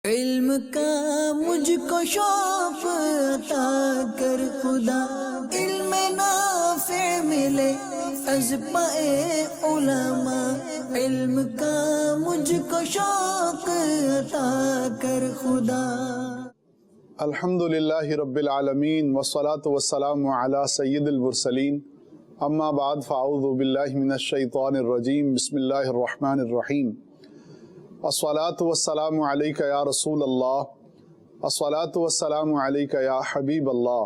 علم کا مجھ کو شوق عطا کر خدا، علم نافع ملے از پائے علماء، علم کا مجھ کو شوق عطا کر خدا۔ الحمدللہ رب العالمین والصلاة والسلام علی سید المرسلین، اما بعد فاعوذ باللہ من الشیطان الرجیم، بسم اللہ الرحمن الرحیم۔ الصلاة والسلام علیکہ یا رسول اللہ، الصلاة والسلام علیکہ یا حبیب اللہ،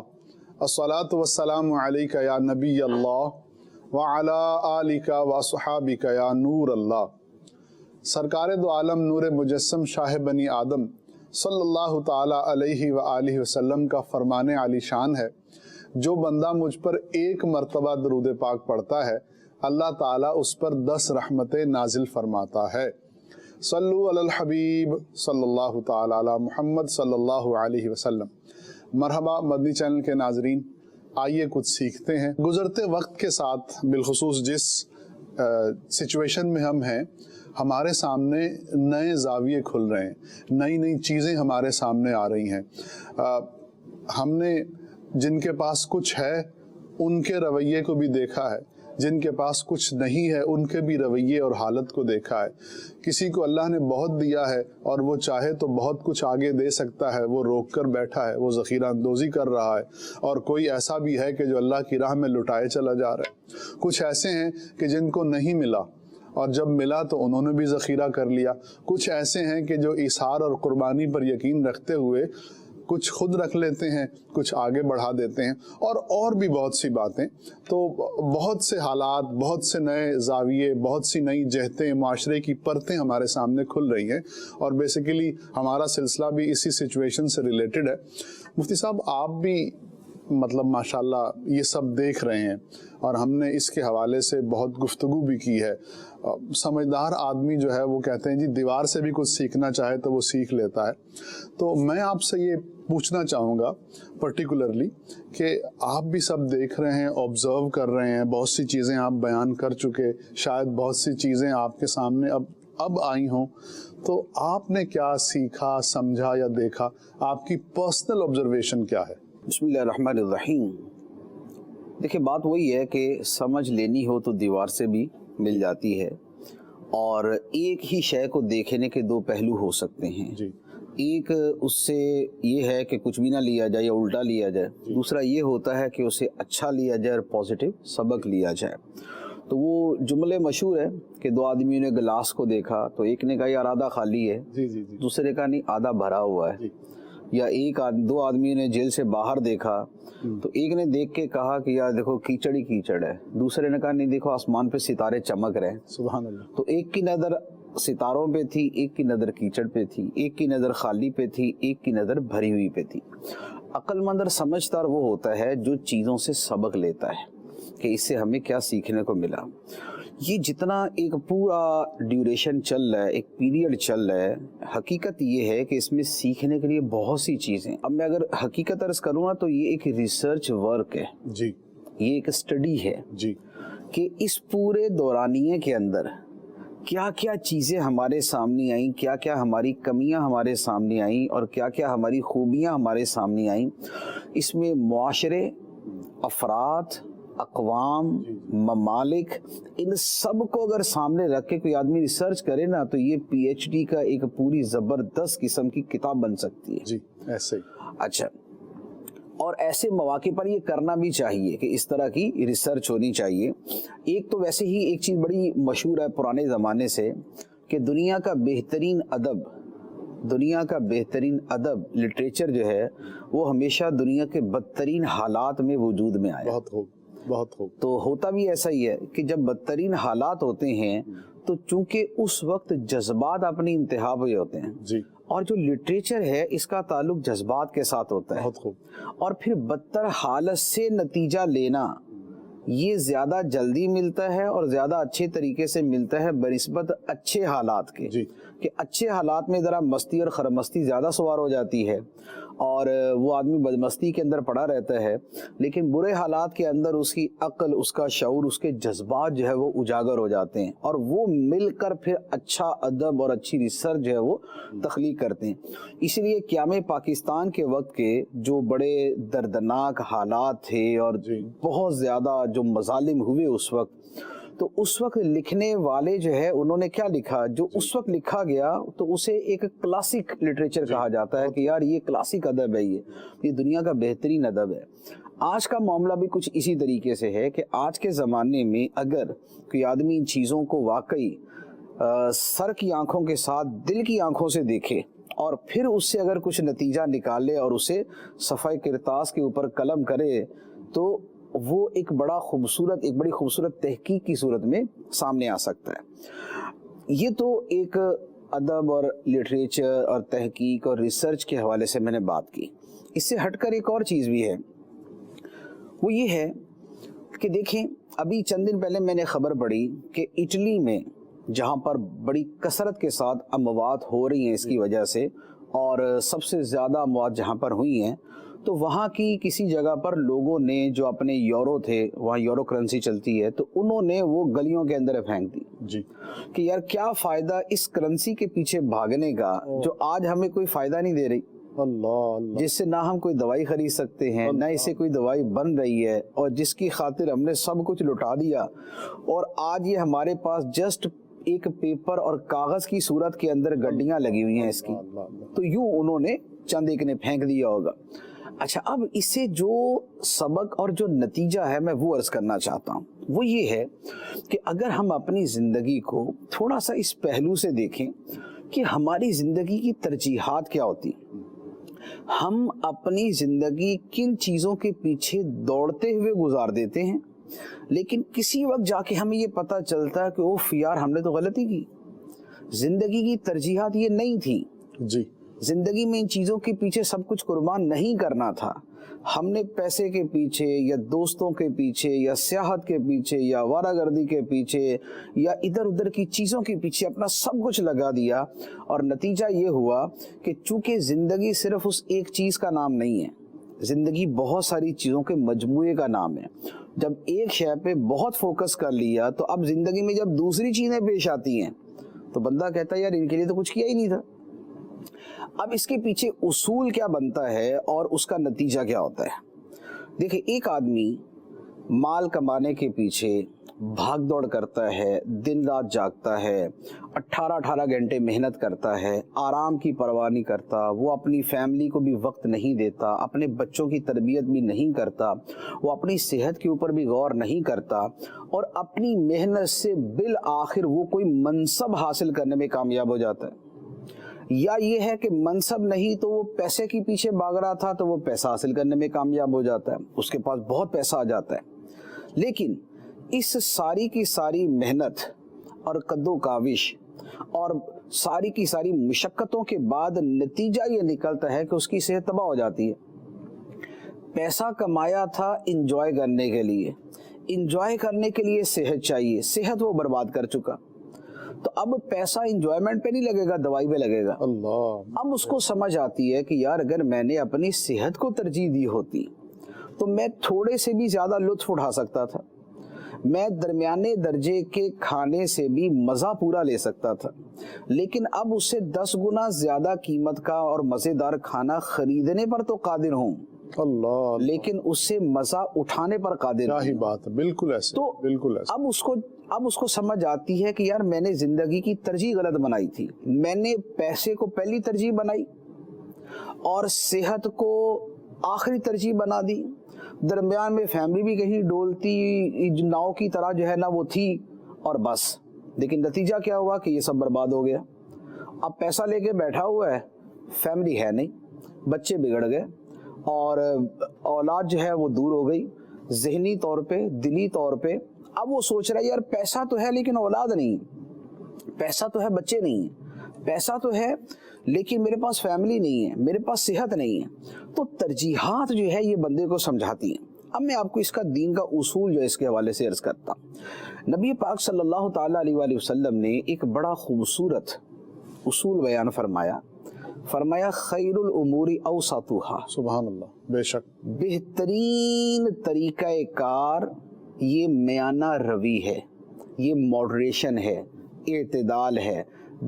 الصلاة والسلام علیکہ یا نبی اللہ وعلی آلکہ واصحابکہ یا نور اللہ۔ سرکار دو عالم نور مجسم شاہ بنی آدم صلی اللہ تعالی علیہ وآلہ وسلم کا فرمان عالی شان ہے، جو بندہ مجھ پر ایک مرتبہ درود پاک پڑھتا ہے اللہ تعالیٰ اس پر 10 رحمتیں نازل فرماتا ہے۔ صلو علی الحبیب صلی اللہ تعالی علی محمد صلی اللہ علیہ وسلم۔ مرحبا مدنی چینل کے ناظرین، آئیے کچھ سیکھتے ہیں۔ گزرتے وقت کے ساتھ بالخصوص جس سچویشن میں ہم ہیں، ہمارے سامنے نئے زاویے کھل رہے ہیں، نئی چیزیں ہمارے سامنے آ رہی ہیں۔ ہم نے جن کے پاس کچھ ہے ان کے رویے کو بھی دیکھا ہے، جن کے پاس کچھ نہیں ہے ان کے بھی رویے اور حالت کو دیکھا ہے۔ کسی کو اللہ نے بہت دیا ہے اور وہ چاہے تو بہت کچھ آگے دے سکتا ہے، وہ روک کر بیٹھا ہے، وہ ذخیرہ اندوزی کر رہا ہے، اور کوئی ایسا بھی ہے کہ جو اللہ کی راہ میں لٹائے چلا جا رہا ہے۔ کچھ ایسے ہیں کہ جن کو نہیں ملا اور جب ملا تو انہوں نے بھی ذخیرہ کر لیا۔ کچھ ایسے ہیں کہ جو ایثار اور قربانی پر یقین رکھتے ہوئے کچھ خود رکھ لیتے ہیں، کچھ آگے بڑھا دیتے ہیں، اور بھی بہت سی باتیں۔ تو بہت سے حالات، بہت سے نئے زاویے، بہت سی نئی جہتیں، معاشرے کی پرتیں ہمارے سامنے کھل رہی ہیں، اور بیسیکلی ہمارا سلسلہ بھی اسی سچویشن سے ریلیٹڈ ہے۔ مفتی صاحب، آپ بھی مطلب ماشاءاللہ یہ سب دیکھ رہے ہیں، اور ہم نے اس کے حوالے سے بہت گفتگو بھی کی ہے۔ سمجھدار آدمی جو ہے وہ کہتے ہیں جی دیوار سے بھی کچھ سیکھنا چاہے تو وہ سیکھ لیتا ہے۔ تو میں آپ سے یہ پوچھنا چاہوں گا پرٹیکولرلی کہ آپ بھی سب دیکھ رہے ہیں، آبزرو کر رہے ہیں، بہت سی چیزیں آپ بیان کر چکے، شاید بہت سی چیزیں آپ کے سامنے اب آئی ہوں، تو آپ نے کیا سیکھا، سمجھا یا دیکھا؟ آپ کی پرسنل آبزرویشن کیا ہے؟ بسم اللہ الرحمن الرحیم۔ دیکھیں، بات وہی ہے کہ سمجھ لینی ہو تو دیوار سے بھی مل جاتی ہے، اور ایک ہی شے کو دیکھنے کے 2 پہلو ہو سکتے ہیں جی۔ ایک اس سے یہ ہے کہ کچھ بھی نہ لیا جائے یا الٹا لیا جائے، دوسرا یہ ہوتا ہے کہ اسے اچھا لیا جائے اور پازیٹیو سبق لیا جائے۔ تو وہ جملے مشہور ہے کہ 2 آدمیوں نے گلاس کو دیکھا تو ایک نے کہا یار آدھا خالی ہے، دوسرے کا نہیں آدھا بھرا ہوا ہے۔ یا 2 آدمیوں نے جیل سے باہر دیکھا تو ایک نے دیکھ کے کہا کہ یار دیکھو کیچڑ ہی کیچڑ ہے، دوسرے نے کہا نہیں دیکھو آسمان پہ ستارے چمک رہے ہیں۔ سبحان اللہ۔ تو ایک کی نظر ستاروں پہ تھی، ایک کی نظر کیچڑ پہ تھی، ایک کی نظر خالی پہ تھی، ایک کی نظر بھری ہوئی پہ تھی۔ عقل مند اور سمجھدار وہ ہوتا ہے جو چیزوں سے سبق لیتا ہے کہ اس سے ہمیں کیا سیکھنے کو ملا۔ یہ جتنا ایک پورا ڈیوریشن چل رہا ہے، ایک پیریڈ چل رہا ہے، حقیقت یہ ہے کہ اس میں سیکھنے کے لیے بہت سی چیزیں۔ اب میں اگر حقیقت عرض کروں نا تو یہ ایک ریسرچ ورک ہے، جی، یہ ایک اسٹڈی ہے جی، کہ اس پورے دورانیے کے اندر کیا کیا چیزیں ہمارے سامنے آئیں، کیا کیا ہماری کمیاں ہمارے سامنے آئیں، اور کیا کیا ہماری خوبیاں ہمارے سامنے آئیں۔ اس میں معاشرے، افراد، اقوام، ممالک، ان سب کو اگر سامنے رکھ کے کوئی آدمی ریسرچ کرے نا تو یہ پی ایچ ڈی کا ایک پوری زبردست قسم کی کتاب بن سکتی ہے۔ جی، ایسے ہی۔ اچھا، اور ایسے مواقع پر یہ کرنا بھی چاہیے کہ اس طرح کی ریسرچ ہونی چاہیے۔ ایک تو ویسے ہی ایک چیز بڑی مشہور ہے پرانے زمانے سے کہ دنیا کا بہترین ادب لٹریچر جو ہے وہ ہمیشہ دنیا کے بدترین حالات میں وجود میں آیا۔ بہت خوب۔ تو ہوتا بھی ایسا ہی ہے کہ جب بدترین حالات ہوتے ہیں تو چونکہ اس وقت جذبات اپنی انتہا پہ ہوتے ہیں، جی، اور جو لٹریچر ہے اس کا تعلق جذبات کے ساتھ ہوتا ہے، بہت خوب۔ اور پھر بدتر حالت سے نتیجہ لینا یہ زیادہ جلدی ملتا ہے اور زیادہ اچھے طریقے سے ملتا ہے بنسبت اچھے حالات کے۔ جی، کہ اچھے حالات میں ذرا مستی اور خرمستی زیادہ سوار ہو جاتی ہے، اور وہ آدمی بدمستی کے اندر پڑا رہتا ہے، لیکن برے حالات کے اندر اس کی عقل، اس کا شعور، اس کے جذبات جو ہے وہ اجاگر ہو جاتے ہیں، اور وہ مل کر پھر اچھا ادب اور اچھی ریسرچ جو ہے وہ تخلیق کرتے ہیں۔ اسی لیے قیام پاکستان کے وقت کے جو بڑے دردناک حالات تھے اور بہت زیادہ جو مظالم ہوئے اس وقت، تو اس وقت لکھنے والے جو ہے انہوں نے کیا لکھا، جو اس وقت لکھا گیا تو اسے ایک کلاسک لٹریچر کہا جاتا ہے کہ یار یہ کلاسک ادب ہے، یہ دنیا کا بہترین ادب ہے۔ آج کا معاملہ بھی کچھ اسی طریقے سے ہے کہ آج کے زمانے میں اگر کوئی آدمی ان چیزوں کو واقعی سر کی آنکھوں کے ساتھ دل کی آنکھوں سے دیکھے اور پھر اس سے اگر کچھ نتیجہ نکالے اور اسے صفحہ کرتاس کے اوپر قلم کرے، تو وہ ایک بڑی خوبصورت تحقیق کی صورت میں سامنے آ سکتا ہے۔ یہ تو ایک ادب اور لٹریچر اور تحقیق اور ریسرچ کے حوالے سے میں نے بات کی۔ اس سے ہٹ کر ایک اور چیز بھی ہے، وہ یہ ہے کہ دیکھیں ابھی چند دن پہلے میں نے خبر پڑھی کہ اٹلی میں جہاں پر بڑی کثرت کے ساتھ اموات ہو رہی ہیں اس کی وجہ سے، اور سب سے زیادہ اموات جہاں پر ہوئی ہیں، تو وہاں کی کسی جگہ پر لوگوں نے جو اپنے یورو تھے، وہاں یورو کرنسی چلتی ہے، تو انہوں نے وہ گلیوں کے اندر پھینک دی کہ یار کیا فائدہ اس کرنسی کے پیچھے بھاگنے کا جو آج ہمیں کوئی فائدہ نہیں دے رہی، اللہ جس سے نہ ہم کوئی دوائی خرید سکتے ہیں، نہ اسے کوئی دوائی بن رہی ہے، اور جس کی خاطر ہم نے سب کچھ لٹا دیا، اور آج یہ ہمارے پاس جسٹ ایک پیپر اور کاغذ کی صورت کے اندر گڈیاں لگی ہوئی ہیں اس کی، تو یوں انہوں نے چند ایک نے پھینک دیا ہوگا۔ اچھا، اب اس سے جو سبق اور جو نتیجہ ہے میں وہ عرض کرنا چاہتا ہوں، وہ یہ ہے کہ اگر ہم اپنی زندگی کو تھوڑا سا اس پہلو سے دیکھیں کہ ہماری زندگی کی ترجیحات کیا ہوتی، ہم اپنی زندگی کن چیزوں کے پیچھے دوڑتے ہوئے گزار دیتے ہیں، لیکن کسی وقت جا کے ہمیں یہ پتہ چلتا ہے کہ اوف یار ہم نے تو غلطی کی، زندگی کی ترجیحات یہ نہیں تھی، زندگی میں ان چیزوں کے پیچھے سب کچھ قربان نہیں کرنا تھا، ہم نے پیسے کے پیچھے یا دوستوں کے پیچھے یا سیاحت کے پیچھے یا آوارہ گردی کے پیچھے یا ادھر ادھر کی چیزوں کے پیچھے اپنا سب کچھ لگا دیا، اور نتیجہ یہ ہوا کہ چونکہ زندگی صرف اس ایک چیز کا نام نہیں ہے، زندگی بہت ساری چیزوں کے مجموعے کا نام ہے۔ جب ایک شے پہ بہت فوکس کر لیا تو اب زندگی میں جب دوسری چیزیں پیش آتی ہیں تو بندہ کہتا ہے یار ان کے لیے تو کچھ کیا ہی نہیں تھا۔ اب اس کے پیچھے اصول کیا بنتا ہے اور اس کا نتیجہ کیا ہوتا ہے؟ دیکھیں، ایک آدمی مال کمانے کے پیچھے بھاگ دوڑ کرتا ہے، دن رات جاگتا ہے، 18 گھنٹے محنت کرتا ہے، آرام کی پرواہ نہیں کرتا، وہ اپنی فیملی کو بھی وقت نہیں دیتا، اپنے بچوں کی تربیت بھی نہیں کرتا، وہ اپنی صحت کے اوپر بھی غور نہیں کرتا، اور اپنی محنت سے بالآخر وہ کوئی منصب حاصل کرنے میں کامیاب ہو جاتا ہے، یا یہ ہے کہ منصب نہیں تو وہ پیسے کے پیچھے بھاگ رہا تھا تو وہ پیسہ حاصل کرنے میں کامیاب ہو جاتا ہے، اس کے پاس بہت پیسہ آ جاتا ہے۔ لیکن اس ساری کی ساری محنت اور قد و کاوش اور ساری کی ساری مشقتوں کے بعد نتیجہ یہ نکلتا ہے کہ اس کی صحت تباہ ہو جاتی ہے۔ پیسہ کمایا تھا انجوائے کرنے کے لیے، انجوائے کرنے کے لیے صحت چاہیے، صحت وہ برباد کر چکا، تو اب پیسہ انجوائمنٹ پہ نہیں لگے گا، دوائی پہ لگے گا۔ اب اس کو سمجھ آتی ہے کہ یار اگر میں نے اپنی صحت کو ترجیح دی ہوتی تو میں تھوڑے سے بھی زیادہ لطف اٹھا سکتا تھا، میں درمیانے درجے کے کھانے سے بھی مزہ پورا لے سکتا تھا، لیکن اب اس سے 10 گنا زیادہ قیمت کا اور مزیدار کھانا خریدنے پر تو قادر ہوں، لیکن اس سے مزہ اٹھانے پر قادر نہیں۔ کیا بات ہے، بالکل ایسے، تو بالکل ایسے۔ اب اس کو سمجھ آتی ہے کہ یار میں نے زندگی کی ترجیح غلط بنائی تھی، میں نے پیسے کو پہلی ترجیح بنائی اور صحت کو آخری ترجیح بنا دی، درمیان میں فیملی بھی کہیں ڈولتی ناؤ کی طرح جو ہے نا وہ تھی، اور بس، لیکن نتیجہ کیا ہوا کہ یہ سب برباد ہو گیا۔ اب پیسہ لے کے بیٹھا ہوا ہے، فیملی ہے نہیں، بچے بگڑ گئے، اور اولاد جو ہے وہ دور ہو گئی، ذہنی طور پہ، دلی طور پہ۔ اب وہ سوچ رہا ہے یار پیسہ تو ہے لیکن اولاد نہیں، پیسہ تو ہے بچے نہیں ہیں، پیسہ تو ہے لیکن میرے پاس فیملی نہیں ہے، میرے پاس صحت نہیں ہے۔ تو ترجیحات جو ہے یہ بندے کو سمجھاتی ہیں۔ اب میں آپ کو اس کا دین کا اصول جو ہے اس کے حوالے سے عرض کرتا ہوں۔ نبی پاک صلی اللہ تعالیٰ علیہ وآلہ وسلم نے ایک بڑا خوبصورت اصول بیان فرمایا، فرمایا خیر الامور اوسطھا، سبحان اللہ، بے شک بہترین طریقہ کار یہ میانہ روی ہے، یہ ماڈریشن ہے، اعتدال ہے،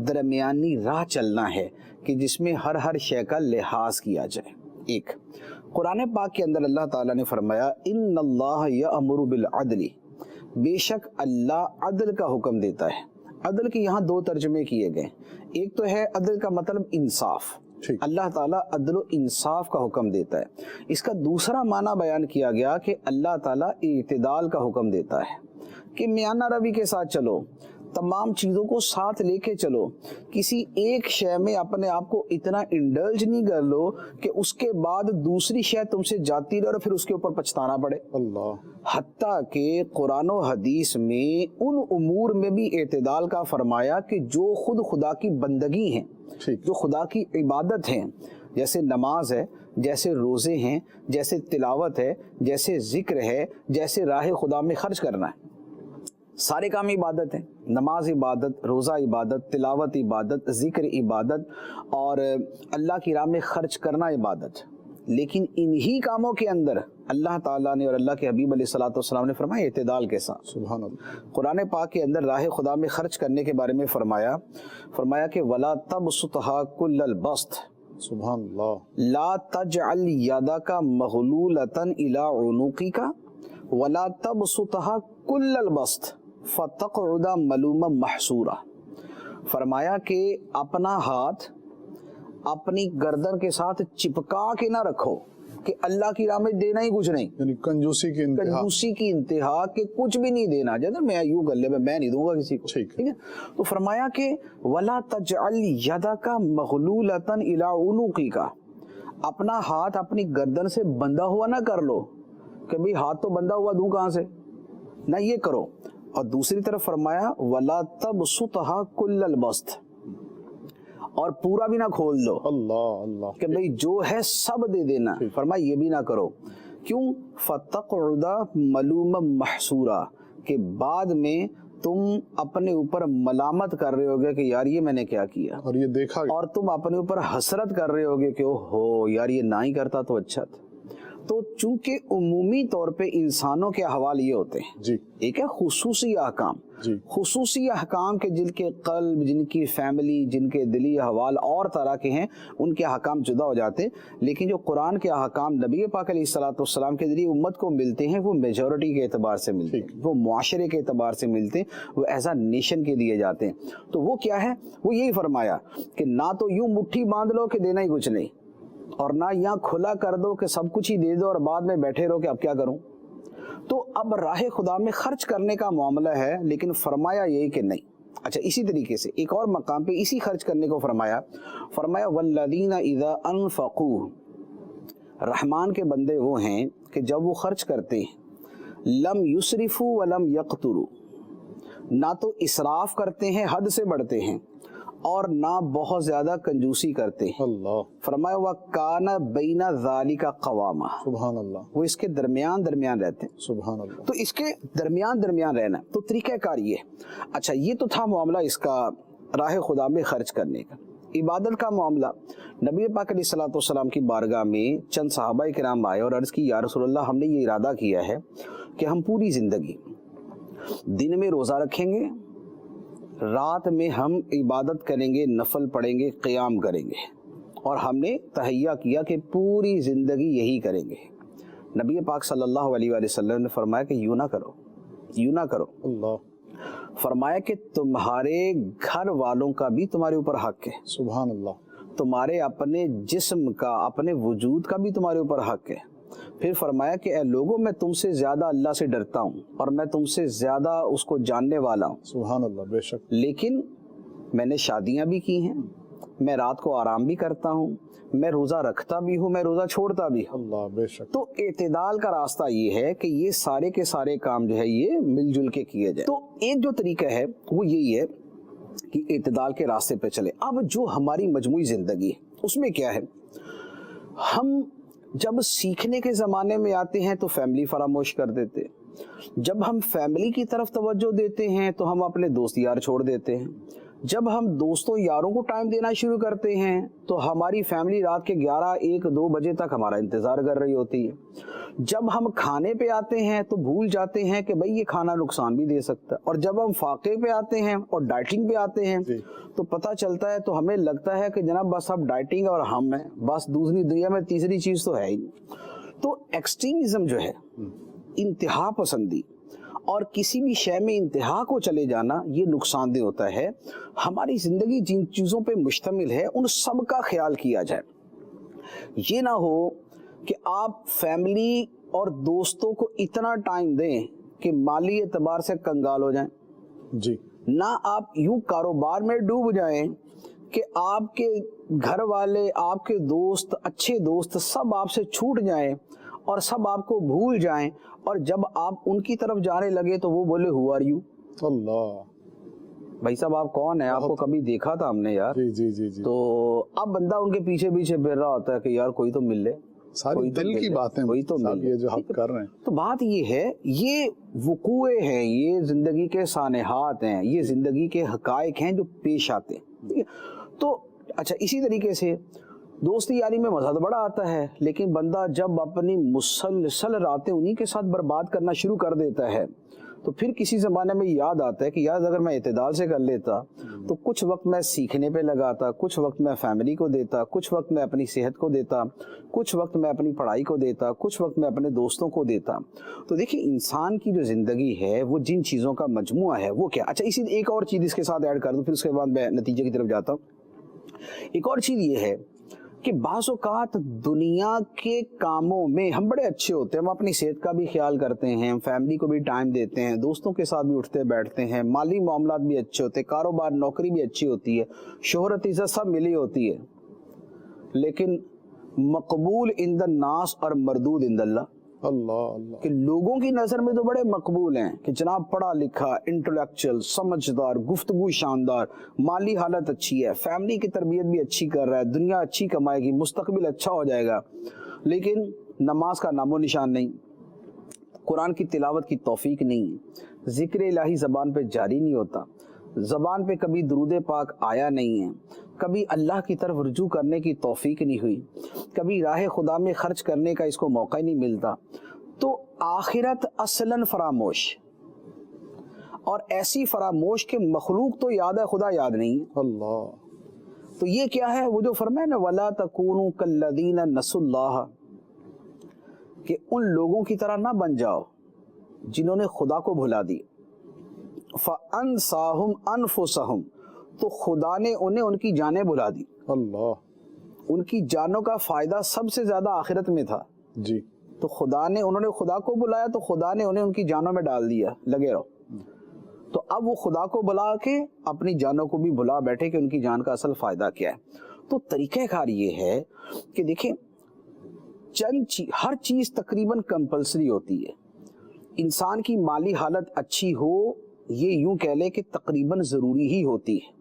درمیانی راہ چلنا ہے کہ جس میں ہر شے کا لحاظ کیا جائے۔ ایک قرآن پاک کے اندر اللہ تعالیٰ نے فرمایا ان اللہ یأمر بالعدل، بے شک اللہ عدل کا حکم دیتا ہے۔ عدل کے یہاں دو ترجمے کیے گئے، ایک تو ہے عدل کا مطلب انصاف، اللہ تعالیٰ عدل و انصاف کا حکم دیتا ہے۔ اس کا دوسرا معنی بیان کیا گیا کہ اللہ تعالیٰ اعتدال کا حکم دیتا ہے کہ میانہ روی کے ساتھ چلو، تمام چیزوں کو ساتھ لے کے چلو، کسی ایک شے میں اپنے آپ کو اتنا انڈلج نہیں کر لو کہ اس کے بعد دوسری شے تم سے جاتی رہے اور پھر اس کے اوپر پچھتانا پڑے۔ اللہ، حتیٰ کہ قرآن و حدیث میں ان امور میں بھی اعتدال کا فرمایا کہ جو خود خدا کی بندگی ہیں، جو خدا کی عبادت ہیں، جیسے نماز ہے، جیسے روزے ہیں، جیسے تلاوت ہے، جیسے ذکر ہے، جیسے راہ خدا میں خرچ کرنا ہے، سارے کام عبادت ہیں۔ نماز عبادت، روزہ عبادت، تلاوت عبادت، ذکر عبادت، اور اللہ کی راہ میں خرچ کرنا عبادت۔ لیکن انہی کاموں کے اندر اللہ تعالیٰ نے اور اللہ کے حبیب علیہ الصلوۃ والسلام نے فرمایا اعتدال کے ساتھ۔ سبحان اللہ، قرآن پاک کے اندر راہ خدا میں خرچ کرنے کے بارے میں فرمایا کہ وَلَا تَبْسُطْهَا كُلَّ الْبَسْطِ، سبحان اللہ، لا تجعل يدك مغلولة إلى عنقك ولا تبسطها كل البسط فتقعد ملوما محسورا۔ فرمایا کہ اپنا ہاتھ اپنی گردن کے ساتھ چپکا کے نہ رکھو کہ اللہ کی راہ میں دینا ہی کچھ نہیں، یعنی کنجوسی کی انتہا، کنجوسی کی انتہا کہ کچھ بھی نہیں دینا، جیسے میں یوں کر لے میں نہیں دوں گا کسی کو، ٹھیک ہے۔ تو فرمایا کہ وَلَا تَجْعَلْ يَدَكَ مَغْلُولَةً إِلَىٰ عُنُقِكَ، اپنا ہاتھ اپنی گردن سے بندھا ہوا نہ کر لو کہ بھئی ہاتھ تو بندھا ہوا دوں کہاں سے، نہ یہ کرو۔ اور دوسری طرف فرمایا وَلَا تَبْسُطْهَا كُلَّ الْبَسْطِ، اور پورا بھی نہ کھول دو، اللہ اللہ، کہ بھئی جو ہے سب دے دینا، فرمایا یہ بھی نہ کرو۔ کیوں؟ فَتَقْعُدَ مَلُومًا مَحْسُورًا، کہ بعد میں تم اپنے اوپر ملامت کر رہے ہوگے کہ یار یہ میں نے کیا کیا، اور یہ دیکھا گیا، اور تم اپنے اوپر حسرت کر رہے ہوگے کہ اوہو یار یہ نہ ہی کرتا تو اچھا تھا۔ تو چونکہ عمومی طور پہ انسانوں کے احوال یہ ہوتے ہیں، جی ایک ہے خصوصی احکام، جی، خصوصی احکام کے جن کے قلب، جن کی فیملی، جن کے دلی احوال اور طرح کے ہیں، ان کے احکام جدا ہو جاتے ہیں۔ لیکن جو قرآن کے احکام نبی پاک علیہ الصلوۃ والسلام کے ذریعے امت کو ملتے ہیں، وہ میجورٹی کے اعتبار سے ملتے ہیں، وہ معاشرے کے اعتبار سے ملتے ہیں، وہ ایز اے نیشن کے دیے جاتے ہیں۔ تو وہ کیا ہے؟ وہ یہی فرمایا کہ نہ تو یوں مٹھی باندھ لو کہ دینا ہی کچھ نہیں، اور نہ یہاں کھلا کر دو کہ سب کچھ ہی دے دو اور بعد میں بیٹھے رہو کہ اب کیا کروں۔ تو اب راہ خدا میں خرچ کرنے کا معاملہ ہے، لیکن فرمایا یہی کہ نہیں۔ اچھا، اسی طریقے سے ایک اور مقام پہ اسی خرچ کرنے کو فرمایا والذین اذا انفقوا، رحمان کے بندے وہ ہیں کہ جب وہ خرچ کرتے ہیں لم یسرفوا ولم یقتروا، نہ تو اسراف کرتے ہیں، حد سے بڑھتے ہیں، اور نہ بہت زیادہ کنجوسی کرتے ہیں۔ اللہ، فرمایا وَكَانَ بَيْنَ ذَلِكَ قَوَامًا، سبحان اللہ، وہ اس کے درمیان رہتے ہیں۔ سبحان اللہ، تو اس کے درمیان رہنا، تو طریقہ کار یہ ہے۔ اچھا، یہ تو تھا معاملہ اس کا راہ خدا میں خرچ کرنے کا۔ عبادت کا معاملہ، نبی پاک علیہ الصلوۃ والسلام کی بارگاہ میں چند صحابہ کرام آئے اور عرض کی یا رسول اللہ، ہم نے یہ ارادہ کیا ہے کہ ہم پوری زندگی دن میں روزہ رکھیں گے، رات میں ہم عبادت کریں گے، نفل پڑھیں گے، قیام کریں گے، اور ہم نے تہیہ کیا کہ پوری زندگی یہی کریں گے۔ نبی پاک صلی اللہ علیہ وآلہ وسلم نے فرمایا کہ یوں نہ کرو، اللہ، فرمایا کہ تمہارے گھر والوں کا بھی تمہارے اوپر حق ہے، سبحان اللہ، تمہارے اپنے جسم کا، اپنے وجود کا بھی تمہارے اوپر حق ہے۔ پھر فرمایا کہ اے لوگوں، میں تم سے زیادہ اللہ سے ڈرتا ہوں اور میں تم سے زیادہ اس کو جاننے والا ہوں، سبحان اللہ، بے شک، لیکن میں نے شادیاں بھی کی ہیں، میں رات کو آرام بھی کرتا ہوں، میں روزہ رکھتا بھی ہوں، میں روزہ چھوڑتا بھی ہوں۔ اللہ، بے شک، تو اعتدال کا راستہ یہ ہے کہ یہ سارے کے سارے کام جو ہے یہ مل جل کے کیے جائیں۔ تو ایک جو طریقہ ہے وہ یہی ہے کہ اعتدال کے راستے پہ چلے۔ اب جو ہماری مجموعی زندگی ہے اس میں کیا ہے، ہم جب سیکھنے کے زمانے میں آتے ہیں تو فیملی فراموش کر دیتے ہیں، جب ہم فیملی کی طرف توجہ دیتے ہیں تو ہم اپنے دوست یار چھوڑ دیتے ہیں، جب ہم دوستوں یاروں کو ٹائم دینا شروع کرتے ہیں تو ہماری فیملی رات کے 11, 1, 2 بجے تک ہمارا انتظار کر رہی ہوتی ہے. جب ہم کھانے پہ آتے ہیں تو بھول جاتے ہیں کہ بھئی یہ کھانا نقصان بھی دے سکتا ہے, اور جب ہم فاقے پہ آتے ہیں اور ڈائٹنگ پہ آتے ہیں تو پتہ چلتا ہے, تو ہمیں لگتا ہے کہ جناب بس اب ڈائٹنگ اور ہم ہیں, بس دوسری دنیا میں تیسری چیز تو ہے ہی. تو ایکسٹریمزم جو ہے, انتہا پسندی اور کسی بھی شے میں انتہا کو چلے جانا, یہ نقصان دہ ہوتا ہے. ہماری زندگی جن چیزوں پہ مشتمل ہے ان سب کا خیال کیا جائے. یہ نہ ہو کہ آپ فیملی اور دوستوں کو اتنا ٹائم دیں کہ مالی اعتبار سے کنگال ہو جائیں, جی, نہ آپ یوں کاروبار میں ڈوب جائیں کہ آپ کے گھر والے, آپ کے دوست, اچھے دوست سب آپ سے چھوٹ جائیں اور سب آپ کو بھول جائیں, اور جب آپ ان کی طرف جانے لگے تو وہ بولے ہو آر یو, اللہ بھائی صاحب آپ کون ہیں, آپ کو کبھی دیکھا تھا ہم نے یار. جی جی جی جی. تو اب بندہ ان کے پیچھے پیچھے پھر رہا ہوتا ہے کہ یار کوئی تو مل لے, ساری دل کی باتیں کوئی تو مل لے, یہ جو آپ کر رہے ہیں. تو بات یہ ہے, یہ وقوعے ہیں, یہ زندگی کے سانحات ہیں, یہ زندگی کے حقائق ہیں جو پیش آتے ہیں. تو اچھا, اسی طریقے سے دوستی یاری میں مزہ تو بڑا آتا ہے, لیکن بندہ جب اپنی مسلسل راتیں انہی کے ساتھ برباد کرنا شروع کر دیتا ہے تو پھر کسی زمانے میں یاد آتا ہے کہ یار اگر میں اعتدال سے کر لیتا تو کچھ وقت میں سیکھنے پہ لگاتا, کچھ وقت میں فیملی کو دیتا, کچھ وقت میں اپنی صحت کو دیتا, کچھ وقت میں اپنی پڑھائی کو دیتا, کچھ وقت میں اپنے دوستوں کو دیتا. تو دیکھیں انسان کی جو زندگی ہے وہ جن چیزوں کا مجموعہ ہے وہ کیا. اچھا, اسی ایک اور چیز اس کے ساتھ ایڈ کر دوں, پھر اس کے بعد میں نتیجے کی طرف جاتا ہوں. ایک اور چیز یہ ہے کہ بعض اوقات دنیا کے کاموں میں ہم بڑے اچھے ہوتے ہیں, ہم اپنی صحت کا بھی خیال کرتے ہیں, ہم فیملی کو بھی ٹائم دیتے ہیں, دوستوں کے ساتھ بھی اٹھتے بیٹھتے ہیں, مالی معاملات بھی اچھے ہوتے ہیں, کاروبار نوکری بھی اچھی ہوتی ہے, شہرت عزت سب ملی ہوتی ہے, لیکن مقبول عند الناس اور مردود عند اللہ. اللہ اللہ, کہ لوگوں کی نظر میں تو بڑے مقبول ہیں کہ جناب پڑھا لکھا, انٹلیکچوئل, سمجھدار, گفتگو شاندار, مالی حالت اچھی ہے, فیملی کی تربیت بھی اچھی کر رہا ہے, دنیا اچھی کمائے گی, مستقبل اچھا ہو جائے گا, لیکن نماز کا نام و نشان نہیں, قرآن کی تلاوت کی توفیق نہیں, ذکر الہی زبان پہ جاری نہیں ہوتا, زبان پہ کبھی درود پاک آیا نہیں ہے, کبھی اللہ کی طرف رجوع کرنے کی توفیق نہیں ہوئی, کبھی راہ خدا میں خرچ کرنے کا اس کو موقع ہی نہیں ملتا, تو آخرت اصلاً فراموش, اور ایسی فراموش کہ مخلوق تو یاد ہے, خدا یاد نہیں ہے. اللہ, تو یہ کیا ہے, وہ جو فرمایا نا وَلَا تَكُونُوا كَالَّذِينَ نَسُوا اللَّهَ, کہ ان لوگوں کی طرح نہ بن جاؤ جنہوں نے خدا کو بھلا دی. فَأَنْسَاهُمْ أَنفُسَهُمْ, تو خدا نے انہیں ان کی جانیں بھلا دی. اللہ, ان کی جانوں کا فائدہ سب سے زیادہ آخرت میں تھا. جی, تو انہوں نے خدا کو بلایا تو خدا نے انہیں ان کی جانوں میں ڈال دیا, لگے رہو. تو اب وہ خدا کو بلا کے اپنی جانوں کو بھی بلا بیٹھے کہ ان کی جان کا اصل فائدہ کیا ہے. تو طریقہ کار یہ ہے کہ دیکھیں ہر چیز تقریباً کمپلسری ہوتی ہے. انسان کی مالی حالت اچھی ہو, یہ یوں کہہ لے کہ تقریباً ضروری ہی ہوتی ہے,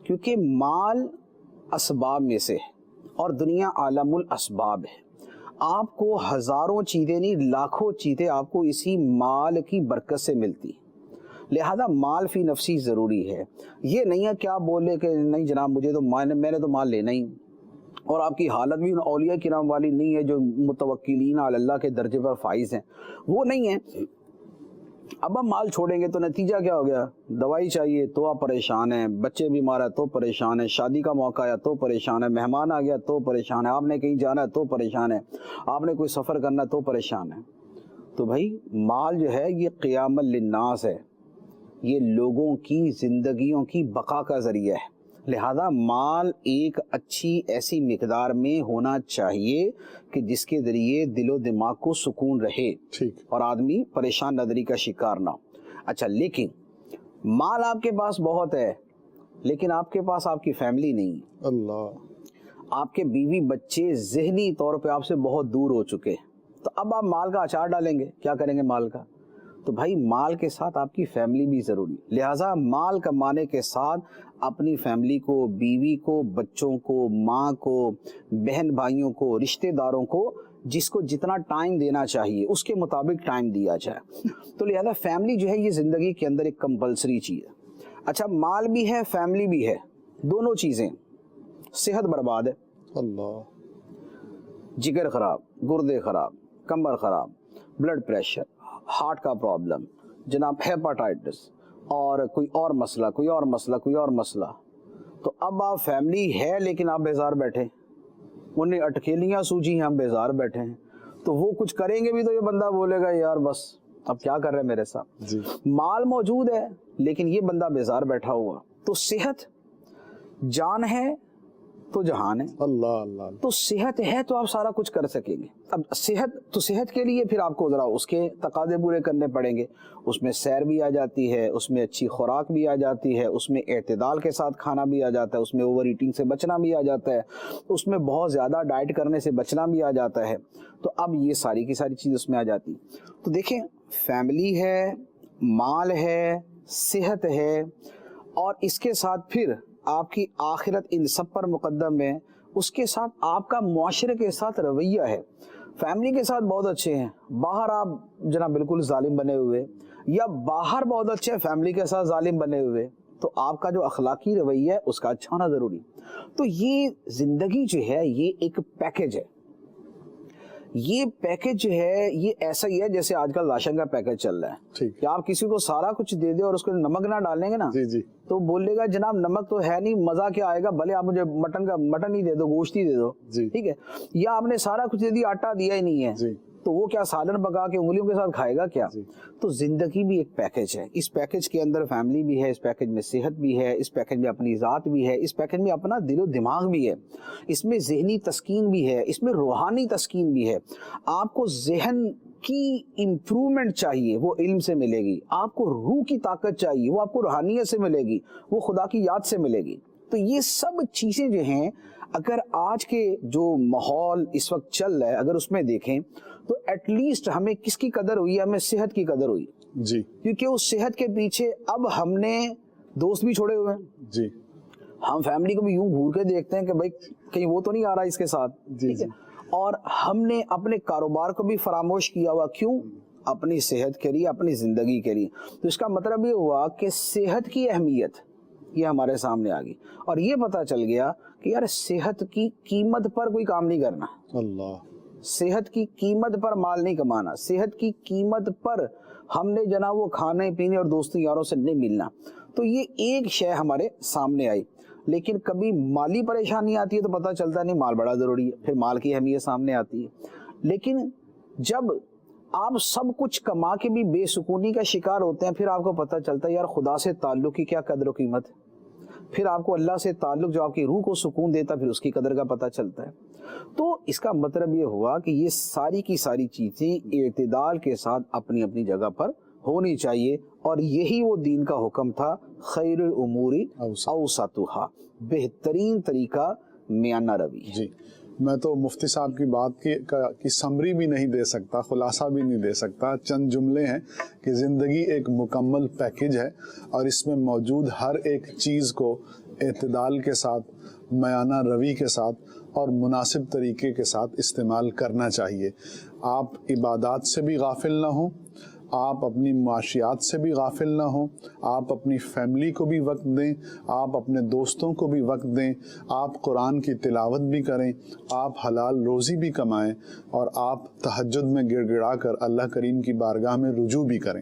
کیونکہ مال اسباب میں سے ہے اور دنیا عالم الاسباب ہے. آپ کو ہزاروں چیزیں نہیں, لاکھوں چیزیں آپ کو اسی مال کی برکت سے ملتی, لہذا مال فی نفسی ضروری ہے. یہ نہیں ہے کہ آپ بولے کہ نہیں جناب مجھے تو میں نے تو مال لینا ہی, اور آپ کی حالت بھی اولیاء کرام والی نہیں ہے جو متوکلین علی اللہ کے درجے پر فائز ہیں, وہ نہیں ہے. اب ہم مال چھوڑیں گے تو نتیجہ کیا ہو گیا, دوائی چاہیے تو آپ پریشان ہیں, بچے بیمار ہے تو پریشان ہیں, شادی کا موقع آیا تو پریشان ہے, مہمان آ گیا تو پریشان ہے, آپ نے کہیں جانا ہے تو پریشان ہے, آپ نے کوئی سفر کرنا ہے تو پریشان ہے. تو بھائی مال جو ہے یہ قیام للناس ہے, یہ لوگوں کی زندگیوں کی بقا کا ذریعہ ہے, لہذا مال ایک اچھی ایسی مقدار میں ہونا چاہیے کہ جس کے ذریعے دل و دماغ کو سکون رہے اور آدمی پریشان نظری کا شکار نہ ہو. اچھا, لیکن مال آپ کے پاس بہت ہے لیکن آپ کے پاس آپ کی فیملی نہیں. اللہ, آپ کے بیوی بچے ذہنی طور پہ آپ سے بہت دور ہو چکے, تو اب آپ مال کا اچار ڈالیں گے, کیا کریں گے مال کا؟ تو بھائی مال کے ساتھ آپ کی فیملی بھی ضروری, لہٰذا مال کمانے کے ساتھ اپنی فیملی کو, بیوی کو, بچوں کو, ماں کو, بہن بھائیوں کو, رشتہ داروں کو جس کو جتنا ٹائم دینا چاہیے اس کے مطابق ٹائم دیا جائے. تو لہذا فیملی جو ہے یہ زندگی کے اندر ایک کمپلسری چیز ہے. اچھا مال بھی ہے فیملی بھی ہے, دونوں چیزیں, صحت برباد ہے, اللہ, جگر خراب, گردے خراب, کمر خراب, بلڈ پریشر, ہارٹ کا پرابلم جناب, ہیپاٹائٹس, اور کوئی اور مسئلہ, کوئی اور مسئلہ, کوئی اور مسئلہ. تو اب آپ فیملی ہے لیکن آپ بیزار بیٹھے, انہیں اٹکیلیاں سوجی ہیں, ہم بیزار بیٹھے ہیں. تو وہ کچھ کریں گے بھی تو یہ بندہ بولے گا یار بس اب کیا کر رہے ہیں میرے ساتھ. جی. مال موجود ہے لیکن یہ بندہ بیزار بیٹھا ہوا. تو صحت, جان ہے تو جہان ہے. اللہ اللہ. تو صحت ہے تو آپ سارا کچھ کر سکیں گے. اب صحت کے لیے پھر آپ کو ذرا اس کے تقاضے پورے کرنے پڑیں گے. اس میں سیر بھی آ جاتی ہے, اس میں اچھی خوراک بھی آ جاتی ہے, اس میں اعتدال کے ساتھ کھانا بھی آ جاتا ہے, اس میں اوور ایٹنگ سے بچنا بھی آ جاتا ہے, اس میں بہت زیادہ ڈائٹ کرنے سے بچنا بھی آ جاتا ہے. تو اب یہ ساری کی ساری چیز اس میں آ جاتی. تو دیکھیں, فیملی ہے, مال ہے, صحت ہے, اور اس کے ساتھ پھر آپ کی آخرت ان سب پر مقدم ہے. اس کے ساتھ آپ کا معاشرے کے ساتھ رویہ ہے. فیملی کے ساتھ بہت اچھے ہیں, باہر آپ جناب بالکل ظالم بنے ہوئے, یا باہر بہت اچھے ہیں فیملی کے ساتھ ظالم بنے ہوئے, تو آپ کا جو اخلاقی رویہ ہے اس کا اچھا ہونا ضروری. تو یہ زندگی جو ہے یہ ایک پیکج ہے. یہ پیکج جو ہے یہ ایسا ہی ہے جیسے آج کل راشن کا پیکج چل رہا ہے کہ آپ کسی کو سارا کچھ دے دیں اور اس کو نمک نہ ڈالیں گے نا, تو بولے گا جناب نمک تو ہے نہیں, مزہ کیا آئے گا, بھلے آپ مجھے مٹن ہی دے دو, گوشت ہی دے دو, ٹھیک ہے. یا آپ نے سارا کچھ دے دیا, آٹا دیا ہی نہیں ہے, تو وہ کیا سالن پکا کے انگلیوں کے ساتھ کھائے گا کیا. تو زندگی بھی ایک پیکج ہے. اس پیکج کے اندر فیملی بھی ہے, اس پیکج میں صحت بھی ہے, اس پیکج میں اپنی ذات بھی ہے, اس پیکج میں اپنا دل و دماغ بھی ہے, اس میں ذہنی تسکین بھی ہے, اس میں روحانی تسکین بھی ہے. آپ کو ذہن کی امپرومنٹ چاہیے, وہ علم سے ملے گی. آپ کو روح کی طاقت چاہیے, وہ آپ کو روحانیت سے ملے گی, وہ خدا کی یاد سے ملے گی. تو یہ سب چیزیں جو ہیں اگر آج کے جو ماحول اس وقت چل رہا ہے اگر اس میں دیکھیں تو ایٹ لیسٹ ہمیں کس کی قدر ہوئی ہے, ہمیں صحت کی قدر ہوئی. جی. کیونکہ اس صحت کے پیچھے اب ہم نے دوست بھی چھوڑے ہوئے ہیں. جی. ہم فیملی کو بھی یوں گھور کے دیکھتے ہیں کہ بھائی کہیں وہ تو نہیں آ رہا اس کے ساتھ. جی. اور ہم نے اپنے کاروبار کو بھی فراموش کیا ہوا. کیوں؟ اپنی صحت کے لیے, اپنی زندگی کے لیے. تو اس کا مطلب یہ ہوا کہ صحت کی اہمیت یہ ہمارے سامنے آ گئی, اور یہ پتا چل گیا کہ یار صحت کی قیمت پر کوئی کام نہیں کرنا. اللہ. صحت کی قیمت پر مال نہیں کمانا, صحت کی قیمت پر ہم نے جناب وہ کھانے پینے اور دوستی یاروں سے نہیں ملنا. تو یہ ایک شے ہمارے سامنے آئی. لیکن کبھی مالی پریشانی آتی ہے تو پتہ چلتا نہیں مال بڑا ضروری ہے, پھر مال کی اہمیت سامنے آتی ہے. لیکن جب آپ سب کچھ کما کے بھی بے سکونی کا شکار ہوتے ہیں, پھر آپ کو پتہ چلتا ہے یار خدا سے تعلق کی کیا قدر و قیمت ہے. پھر آپ کو اللہ سے تعلق جو آپ کی روح کو سکون دیتا, پھر اس کی قدر کا پتہ چلتا ہے. تو اس کا مطلب یہ ہوا کہ یہ ساری کی ساری چیزیں اعتدال کے ساتھ اپنی اپنی جگہ پر ہونی چاہیے, اور یہی وہ دین کا حکم تھا, خیر الامور اوسطھا, بہترین طریقہ میانہ روی. جی. میں تو مفتی صاحب کی بات کی سمری بھی نہیں دے سکتا, خلاصہ بھی نہیں دے سکتا. چند جملے ہیں کہ زندگی ایک مکمل پیکج ہے, اور اس میں موجود ہر ایک چیز کو اعتدال کے ساتھ, میانہ روی کے ساتھ اور مناسب طریقے کے ساتھ استعمال کرنا چاہیے. آپ عبادات سے بھی غافل نہ ہوں, آپ اپنی معاشیات سے بھی غافل نہ ہوں, آپ اپنی فیملی کو بھی وقت دیں, آپ اپنے دوستوں کو بھی وقت دیں, آپ قرآن کی تلاوت بھی کریں, آپ حلال روزی بھی کمائیں, اور آپ تہجد میں گڑ گڑا کر اللہ کریم کی بارگاہ میں رجوع بھی کریں.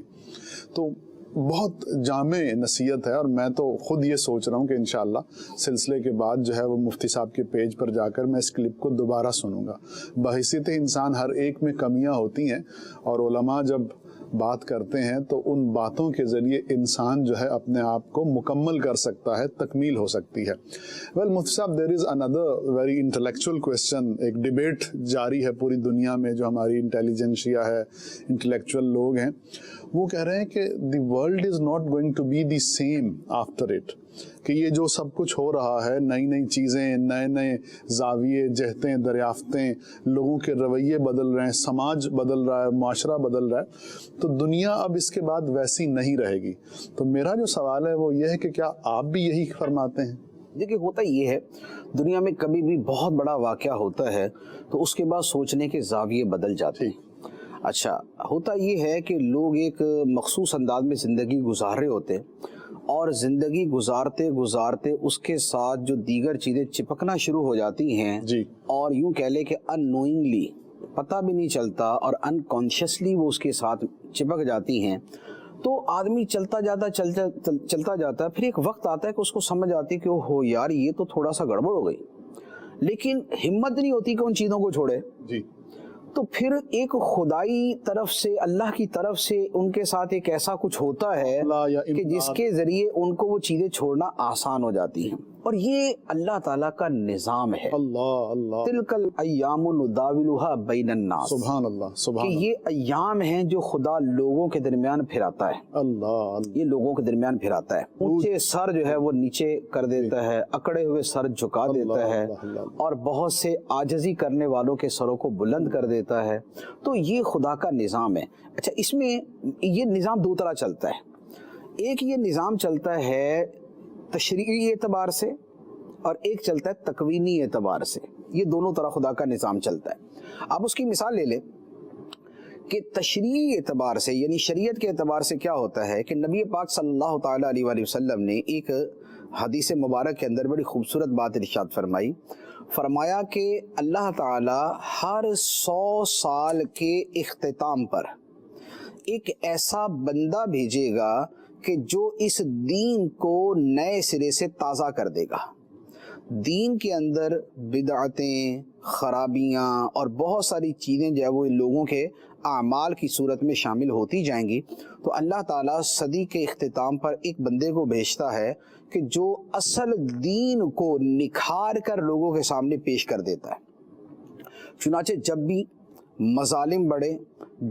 تو بہت جامع نصیحت ہے, اور میں تو خود یہ سوچ رہا ہوں کہ انشاءاللہ سلسلے کے بعد جو ہے وہ مفتی صاحب کے پیج پر جا کر میں اس کلپ کو دوبارہ سنوں گا. بحیثیت انسان ہر ایک میں کمیاں ہوتی ہیں, اور علماء جب بات کرتے ہیں تو ان باتوں کے ذریعے انسان جو ہے اپنے آپ کو مکمل کر سکتا ہے, تکمیل ہو سکتی ہے. ویل مفتی صاحب, there is another very intellectual question. ایک ڈیبیٹ جاری ہے پوری دنیا میں, جو ہماری انٹیلیجنشیا ہے, انٹلیکچوئل لوگ ہیں, وہ کہہ رہے ہیں کہ the world is not going to be the same after it. کہ یہ جو سب کچھ ہو رہا ہے, نئی نئی چیزیں, نئے نئے زاویے, جہتیں, دریافتیں, لوگوں کے رویے بدل رہے ہیں, سماج بدل رہا ہے, معاشرہ بدل رہا ہے, تو دنیا اب اس کے بعد ویسی نہیں رہے گی. تو میرا جو سوال ہے وہ یہ ہے کہ کیا آپ بھی یہی فرماتے ہیں؟ دیکھیں, ہوتا یہ ہے دنیا میں کبھی بھی بہت بڑا واقعہ ہوتا ہے تو اس کے بعد سوچنے کے زاویے بدل جاتے ہیں. اچھا, ہوتا یہ ہے کہ لوگ ایک مخصوص انداز میں زندگی گزار رہے ہوتے ہیں, اور زندگی گزارتے گزارتے اس کے ساتھ جو دیگر چیزیں چپکنا شروع ہو جاتی ہیں جی اور یوں کہہ لے کہ ان نوئنگلی پتہ بھی نہیں چلتا اور انکانشیسلی وہ اس کے ساتھ چپک جاتی ہیں، تو آدمی چلتا جاتا ہے، پھر ایک وقت آتا ہے کہ اس کو سمجھ آتی ہے کہ ہو یار یہ تو تھوڑا سا گڑبڑ ہو گئی، لیکن ہمت نہیں ہوتی کہ ان چیزوں کو چھوڑے۔ جی تو پھر ایک خدائی طرف سے، اللہ کی طرف سے ان کے ساتھ ایک ایسا کچھ ہوتا ہے کہ جس کے ذریعے ان کو وہ چیزیں چھوڑنا آسان ہو جاتی ہیں، اور یہ اللہ تعالیٰ کا نظام ہے۔ اللہ اللہ تلک الایام نداولها بین الناس، سبحان اللہ کہ سبحان یہ ایام ہیں جو خدا لوگوں کے درمیان پھراتا ہے، اللہ یہ لوگوں کے درمیان پھراتا ہے۔ اونچے سر جو ہے وہ نیچے کر دیتا ہے، اکڑے ہوئے سر جھکا دیتا ہے، اور بہت سے عاجزی کرنے والوں کے سروں کو بلند کر دیتا ہے۔ تو یہ خدا کا نظام ہے۔ اچھا، اس میں یہ نظام دو طرح چلتا ہے، ایک یہ نظام چلتا ہے تشریعی اعتبار سے، اور ایک چلتا ہے تکوینی اعتبار سے۔ یہ دونوں طرح خدا کا نظام چلتا ہے۔ آپ اس کی مثال لے لیں کہ تشریعی اعتبار سے، یعنی شریعت کے اعتبار سے کیا ہوتا ہے کہ نبی پاک صلی اللہ تعالیٰ علیہ وآلہ وسلم نے ایک حدیث مبارک کے اندر بڑی خوبصورت بات ارشاد فرمایا کہ اللہ تعالیٰ ہر 100 سال کے اختتام پر ایک ایسا بندہ بھیجے گا کہ جو اس دین کو نئے سرے سے تازہ کر دے گا۔ دین کے اندر بدعتیں، خرابیاں اور بہت ساری چیزیں جو ہے وہ لوگوں کے اعمال کی صورت میں شامل ہوتی جائیں گی، تو اللہ تعالیٰ صدی کے اختتام پر ایک بندے کو بھیجتا ہے کہ جو اصل دین کو نکھار کر لوگوں کے سامنے پیش کر دیتا ہے۔ چنانچہ جب بھی مظالم بڑھے،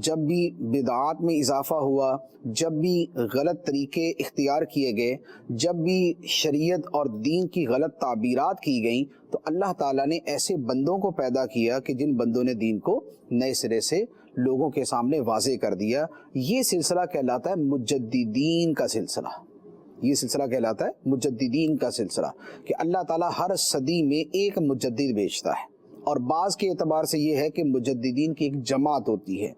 جب بھی بدعات میں اضافہ ہوا، جب بھی غلط طریقے اختیار کیے گئے، جب بھی شریعت اور دین کی غلط تعبیرات کی گئیں، تو اللہ تعالیٰ نے ایسے بندوں کو پیدا کیا کہ جن بندوں نے دین کو نئے سرے سے لوگوں کے سامنے واضح کر دیا۔ یہ سلسلہ کہلاتا ہے مجددین کا سلسلہ۔ یہ سلسلہ کہلاتا ہے مجددین کا سلسلہ، کہ اللہ تعالیٰ ہر صدی میں ایک مجدد بھیجتا ہے، اور بعض کے اعتبار سے یہ ہے کہ مجددین کی ایک جماعت ہوتی ہے،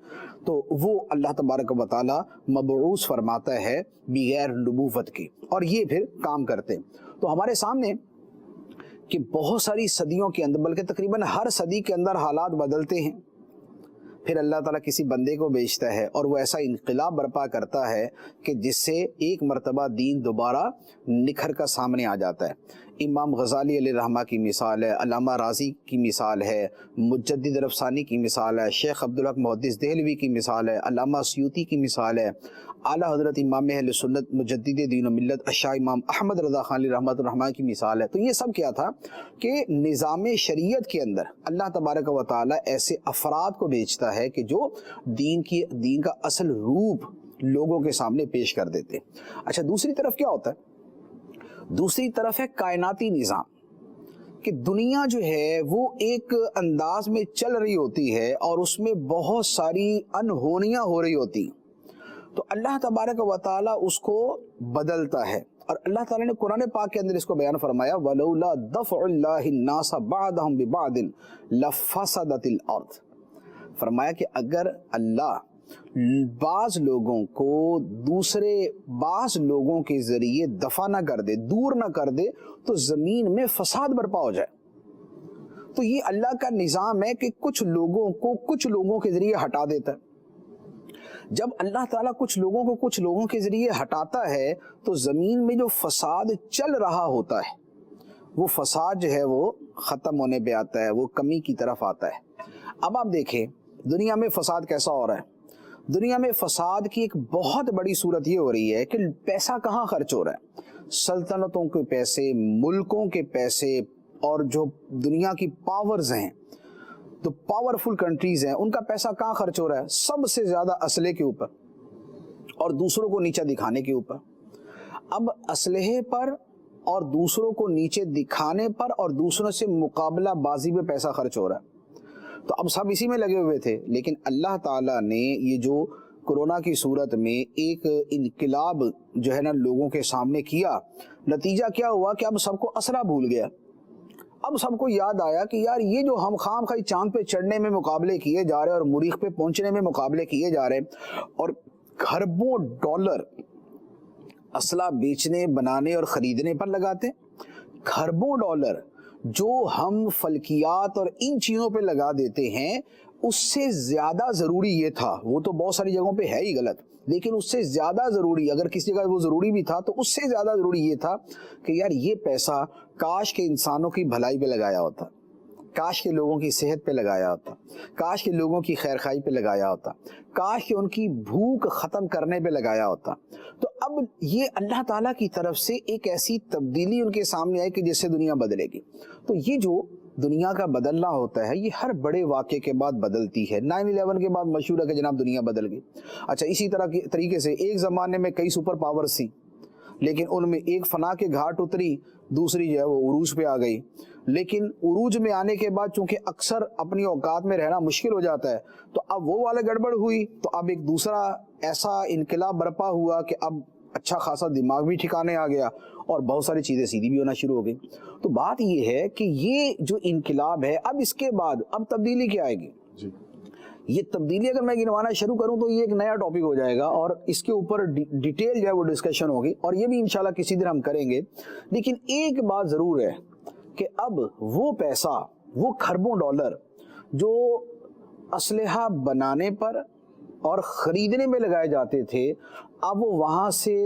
تو وہ اللہ تبارک و تعالیٰ مبعوث فرماتا ہے بغیر نبوت کے، اور یہ پھر کام کرتے ہیں۔ تو ہمارے سامنے کہ بہت ساری صدیوں کے اندر، بلکہ تقریباً ہر صدی کے اندر حالات بدلتے ہیں، پھر اللہ تعالیٰ کسی بندے کو بھیجتا ہے اور وہ ایسا انقلاب برپا کرتا ہے کہ جس سے ایک مرتبہ دین دوبارہ نکھر کا سامنے آ جاتا ہے۔ امام غزالی علیہ رحمہ کی مثال ہے، علامہ راضی کی مثال ہے، مجدد رفسانی کی مثال ہے، شیخ عبدالحق محدث دہلوی کی مثال ہے، علامہ سیوطی کی مثال ہے، اعلیٰ حضرت امام اہل سنت مجدد دین و ملت شاہ امام احمد رضا خان علیہ رحمۃ الرحمٰن کی مثال ہے۔ تو یہ سب کیا تھا کہ نظام شریعت کے اندر اللہ تبارک و تعالیٰ ایسے افراد کو بھیجتا ہے کہ جو دین کا اصل روپ لوگوں کے سامنے پیش کر دیتے۔ اچھا، دوسری طرف کیا ہوتا ہے؟ دوسری طرف ہے کائناتی نظام، کہ دنیا جو ہے وہ ایک انداز میں چل رہی ہوتی ہے اور اس میں بہت ساری انہونیاں ہو رہی ہوتی، تو اللہ تبارک و تعالیٰ اس کو بدلتا ہے، اور اللہ تعالیٰ نے قرآن پاک کے اندر اس کو بیان فرمایا وَلَوْلَا دَفْعُ اللَّهِ النَّاسَ بَعْضَهُمْ بِبَعْضٍ لَفَسَدَتِ الْأَرْضِ، فرمایا کہ اگر اللہ بعض لوگوں کو دوسرے بعض لوگوں کے ذریعے دفع نہ کر دے، دور نہ کر دے، تو زمین میں فساد برپا ہو جائے۔ تو یہ اللہ کا نظام ہے کہ کچھ لوگوں کو کچھ لوگوں کے ذریعے ہٹا دیتا ہے۔ جب اللہ تعالیٰ کچھ لوگوں کو کچھ لوگوں کے ذریعے ہٹاتا ہے تو زمین میں جو فساد چل رہا ہوتا ہے، وہ فساد جو ہے وہ ختم ہونے پہ آتا ہے، وہ کمی کی طرف آتا ہے۔ اب آپ دیکھیں دنیا میں فساد کیسا ہو رہا ہے۔ دنیا میں فساد کی ایک بہت بڑی صورت یہ ہو رہی ہے کہ پیسہ کہاں خرچ ہو رہا ہے؟ سلطنتوں کے پیسے، ملکوں کے پیسے، اور جو دنیا کی پاورز ہیں، تو پاورفل کنٹریز ہیں، ان کا پیسہ کہاں خرچ ہو رہا ہے؟ سب سے زیادہ اسلحے کے اوپر اور دوسروں کو نیچا دکھانے کے اوپر۔ اب اسلحے پر اور دوسروں کو نیچے دکھانے پر اور دوسروں سے مقابلہ بازی پہ پیسہ خرچ ہو رہا ہے۔ تو اب سب اسی میں لگے ہوئے تھے، لیکن اللہ تعالیٰ نے یہ جو کورونا کی صورت میں ایک انقلاب جو ہے نا لوگوں کے سامنے کیا، نتیجہ کیا ہوا کہ اب سب کو اسرا بھول گیا۔ اب سب کو یاد آیا کہ یار یہ جو ہم خام خواہ چاند پہ چڑھنے میں مقابلے کیے جا رہے ہیں اور مریخ پہ پہنچنے میں مقابلے کیے جا رہے ہیں، اور کھربوں ڈالر اسلحہ بیچنے بنانے اور خریدنے پر لگاتے ہیں، کھربوں ڈالر جو ہم فلکیات اور ان چیزوں پہ لگا دیتے ہیں اس سے زیادہ ضروری یہ تھا، وہ تو بہت ساری جگہوں پہ ہے ہی غلط، لیکن اس سے زیادہ ضروری، اگر کسی جگہ وہ ضروری بھی تھا تو اس سے زیادہ ضروری یہ تھا کہ یار یہ پیسہ کاش کے انسانوں کی بھلائی پہ لگایا ہوتا، کاش کے لوگوں کی صحت پہ لگایا ہوتا، کاش کے لوگوں کی خیرخواہی پہ لگایا ہوتا، کاش کہ ان کی بھوک ختم کرنے پہ لگایا ہوتا۔ تو اب یہ اللہ تعالیٰ کی طرف سے ایک ایسی تبدیلی ان کے سامنے آئی کہ جس سے دنیا بدلے گی۔ تو یہ جو دنیا کا بدلنا ہوتا ہے یہ ہر بڑے واقعے کے بعد بدلتی ہے۔ 9/11 کے بعد مشہور ہے کہ جناب دنیا بدل گئی۔ اچھا اسی طریقے سے ایک زمانے میں کئی سپر پاورز تھی، لیکن ان میں ایک فنا کے گھاٹ اتری، دوسری جو ہے وہ عروج پہ آ گئی، لیکن عروج میں آنے کے بعد چونکہ اکثر اپنی اوقات میں رہنا مشکل ہو جاتا ہے تو اب وہ والا گڑبڑ ہوئی، تو اب ایک دوسرا ایسا انقلاب برپا ہوا کہ اب اچھا خاصا دماغ بھی ٹھکانے آ گیا اور بہت ساری چیزیں سیدھی بھی ہونا شروع ہو گئی۔ تو بات یہ ہے کہ یہ جو انقلاب ہے اب اس کے بعد اب تبدیلی کیا آئے گی؟ جی یہ تبدیلی اگر میں گنوانا شروع کروں تو یہ ایک نیا ٹاپک ہو جائے گا اور اس کے اوپر ڈیٹیل جو ہے وہ ڈسکشن ہوگی اور یہ بھی انشاءاللہ کسی دن ہم کریں گے۔ لیکن ایک بات ضرور ہے کہ اب وہ پیسہ، وہ کھربوں ڈالر جو اسلحہ بنانے پر اور خریدنے میں لگائے جاتے تھے، اب وہ وہاں سے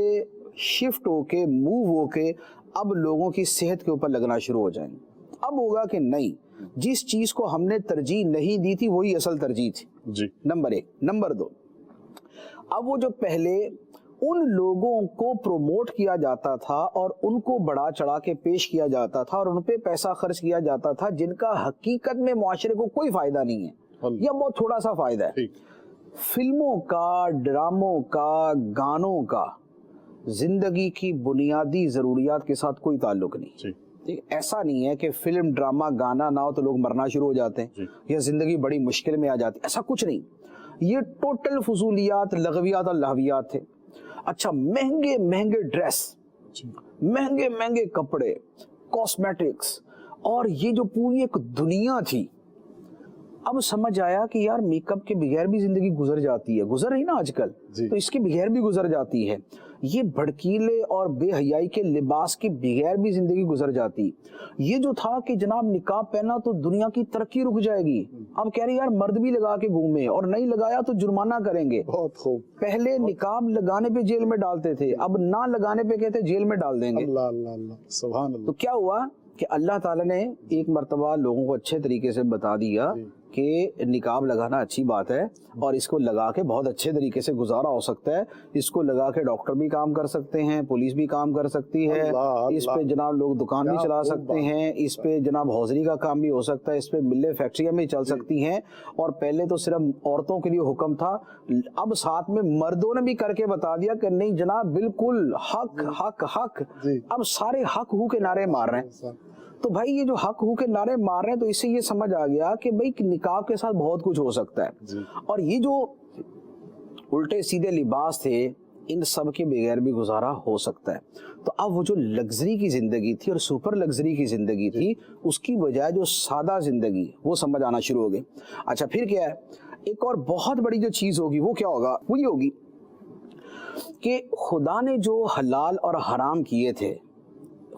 شفٹ ہو کے موو ہو کے اب لوگوں کی صحت کے اوپر لگنا شروع ہو جائیں گے۔ اب ہوگا کہ نہیں، جس چیز کو ہم نے ترجیح نہیں دی تھی وہی اصل ترجیح تھی، جی نمبر 1۔ نمبر 2، اب وہ جو پہلے ان لوگوں کو پروموٹ کیا جاتا تھا اور ان کو بڑا چڑھا کے پیش کیا جاتا تھا اور ان پہ پیسہ خرچ کیا جاتا تھا جن کا حقیقت میں معاشرے کو کوئی فائدہ نہیں ہے یا بہت تھوڑا سا فائدہ ہے، فلموں کا، ڈراموں کا، گانوں کا زندگی کی بنیادی ضروریات کے ساتھ کوئی تعلق نہیں۔ ایسا نہیں ہے کہ فلم، ڈرامہ، گانا نہ ہو تو لوگ مرنا شروع ہو جاتے ہیں یا زندگی بڑی مشکل میں آ جاتی ہے، ایسا کچھ نہیں۔ یہ ٹوٹل فضولیات، لغویات اور لہویات تھے۔ اچھا مہنگے مہنگے ڈریس، مہنگے مہنگے کپڑے، کاسمیٹکس، اور یہ جو پوری ایک دنیا تھی، اب سمجھ آیا کہ یار میک اپ کے بغیر بھی زندگی گزر جاتی ہے، گزر رہی نا آج کل، تو اس کے بغیر بھی گزر جاتی ہے۔ یہ بھڑکیلے اور بے حیائی کے لباس کے بغیر بھی زندگی گزر جاتی۔ یہ جو تھا کہ جناب نقاب پہنا تو دنیا کی ترقی رک جائے گی، اب کہہ رہے یار مرد بھی لگا کے گھومے اور نہیں لگایا تو جرمانہ کریں گے۔ بہت خوب۔ پہلے نقاب لگانے پہ جیل میں ڈالتے تھے، اب نہ لگانے پہ کہتے جیل میں ڈال دیں گے۔ اللہ اللہ اللہ، سبحان اللہ۔ تو کیا ہوا کہ اللہ تعالیٰ نے ایک مرتبہ لوگوں کو اچھے طریقے سے بتا دیا کہ نقاب لگانا اچھی بات ہے اور اس کو لگا کے بہت اچھے طریقے سے گزارا ہو سکتا ہے، اس کو لگا کے ڈاکٹر بھی کام کر سکتے ہیں، پولیس بھی کام کر سکتی ہے، اس پہ جناب لوگ دکان بھی چلا سکتے ہیں، اس پہ جناب حوضری کا کام بھی ہو سکتا ہے، اس پہ ملیں فیکٹریاں بھی چل سکتی ہیں۔ اور پہلے تو صرف عورتوں کے لیے حکم تھا، اب ساتھ میں مردوں نے بھی کر کے بتا دیا کہ نہیں جناب بالکل حق حق حق، اب سارے حق ہو کے نعرے مار رہے ہیں۔ تو بھائی یہ جو حق ہو کے نعرے مار رہے ہیں تو اس سے یہ سمجھ آ گیا کہ بھائی نقاب کے ساتھ بہت کچھ ہو سکتا ہے۔ اور یہ جو الٹے سیدھے لباس تھے ان سب کے بغیر بھی گزارا ہو سکتا ہے۔ تو اب وہ جو لگژری کی زندگی تھی اور سپر لگژری کی زندگی تھی، اس کی بجائے جو سادہ زندگی وہ سمجھ آنا شروع ہو گئی۔ اچھا پھر کیا ہے، ایک اور بہت بڑی جو چیز ہوگی وہ کیا ہوگا، وہ یہ ہوگی کہ خدا نے جو حلال اور حرام کیے تھے،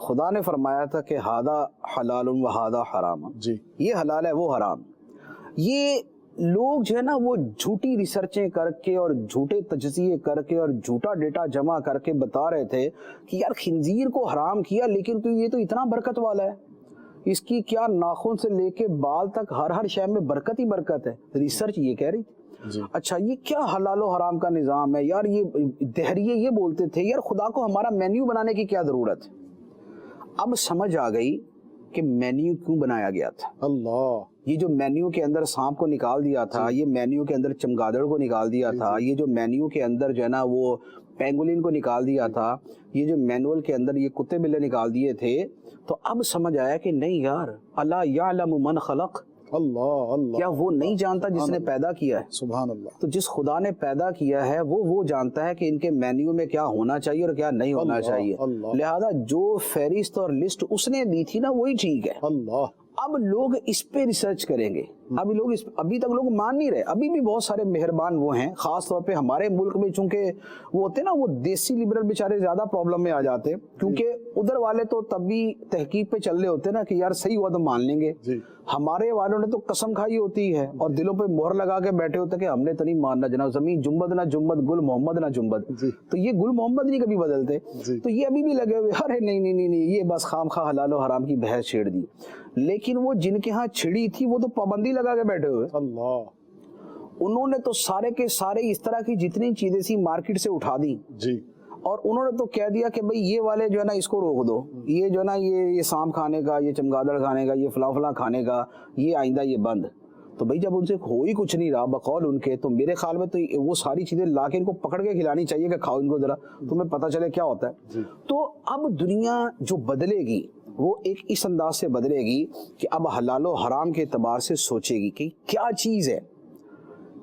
خدا نے فرمایا تھا کہ ہادہ حلال و ہادہ حرام، یہ حلال ہے وہ حرام، یہ لوگ جو ہے نا وہ جھوٹی ریسرچیں کر کے اور جھوٹے تجزیے کر کے اور جھوٹا ڈیٹا جمع کر کے بتا رہے تھے کہ یار خنزیر کو حرام کیا لیکن تو یہ تو اتنا برکت والا ہے، اس کی کیا ناخن سے لے کے بال تک ہر شے میں برکت ہی برکت ہے، ریسرچ یہ کہہ رہی تھی۔ اچھا یہ کیا حلال و حرام کا نظام ہے یار، یہ دہریے یہ بولتے تھے یار خدا کو ہمارا مینیو بنانے کی کیا ضرورت ہے۔ اب سمجھ آ گئی کہ مینیو کیوں بنایا گیا تھا۔ اللہ، یہ جو مینیو کے اندر سانپ کو نکال دیا تھا، یہ مینیو کے اندر چمگادڑ کو نکال دیا تھا، یہ جو مینیو کے اندر جو ہے نا وہ پینگولین کو نکال دیا تھا، یہ جو مینول کے اندر یہ کتے بلے نکال دیے تھے، تو اب سمجھ آیا کہ نہیں یار، الا یعلم من خلق، اللہ اللہ، کیا وہ نہیں جانتا جس نے پیدا کیا ہے؟ سبحان اللہ۔ تو جس خدا نے پیدا کیا ہے وہ جانتا ہے کہ ان کے مینیو میں کیا ہونا چاہیے اور کیا نہیں ہونا چاہیے، لہذا جو فہرست اور لسٹ اس نے دی تھی نا وہی ٹھیک ہے۔ اللہ، اب لوگ اس پہ ریسرچ کریں گے ابھی تک لوگ مان نہیں رہے. ابھی بھی بہت سارے مہربان وہ ہیں, خاص طور پہ ہمارے ملک میں, چونکہ وہ ہوتے ہیں نا وہ دیسی لبرل بیچارے زیادہ پرابلم میں آ جاتے, کیونکہ ادھر والے تو تب بھی تحقیق پہ چل رہے ہوتے ہیں نا کہ یار صحیح ہوا تو مان لیں گے. ہمارے والوں نے تو قسم کھائی ہوتی ہے اور دلوں پہ مہر لگا کے بیٹھے ہوتے کہ ہم نے تو نہیں ماننا جناب, زمین جنبد نہ جنبد, گل محمد نہ جنبد. تو یہ گل محمد نہیں کبھی بدلتے, تو یہ ابھی بھی لگے ہوئے ارے نہیں نہیں نہیں, یہ بس خام خواہ حلال و حرام کی بحث چھیڑ دی. لیکن وہ جن کے ہاں چھڑی تھی وہ تو پابندی لگا کے بیٹھے ہوئے. اللہ, انہوں نے تو سارے کے سارے اس طرح کی جتنی چیزیں تھی مارکیٹ سے اٹھا دی جی, اور انہوں نے تو کہہ دیا کہ بھئی یہ والے جو ہے نا اس کو روک دو, یہ جو ہے نا یہ سانپ کھانے کا, یہ چمگادڑ کھانے کا, یہ فلاں فلاں کھانے کا, یہ آئندہ یہ بند. تو بھئی جب ان سے ہو ہی کچھ نہیں رہا بقول ان کے, تو میرے خیال میں تو وہ ساری چیزیں لا کے ان کو پکڑ کے کھلانی چاہیے کہ کھاؤ ان کو ذرا, تمہیں پتہ چلے کیا ہوتا ہے. تو اب دنیا جو بدلے گی وہ ایک اس انداز سے بدلے گی کہ اب حلال و حرام کے اعتبار سے سوچے گی کہ کیا چیز ہے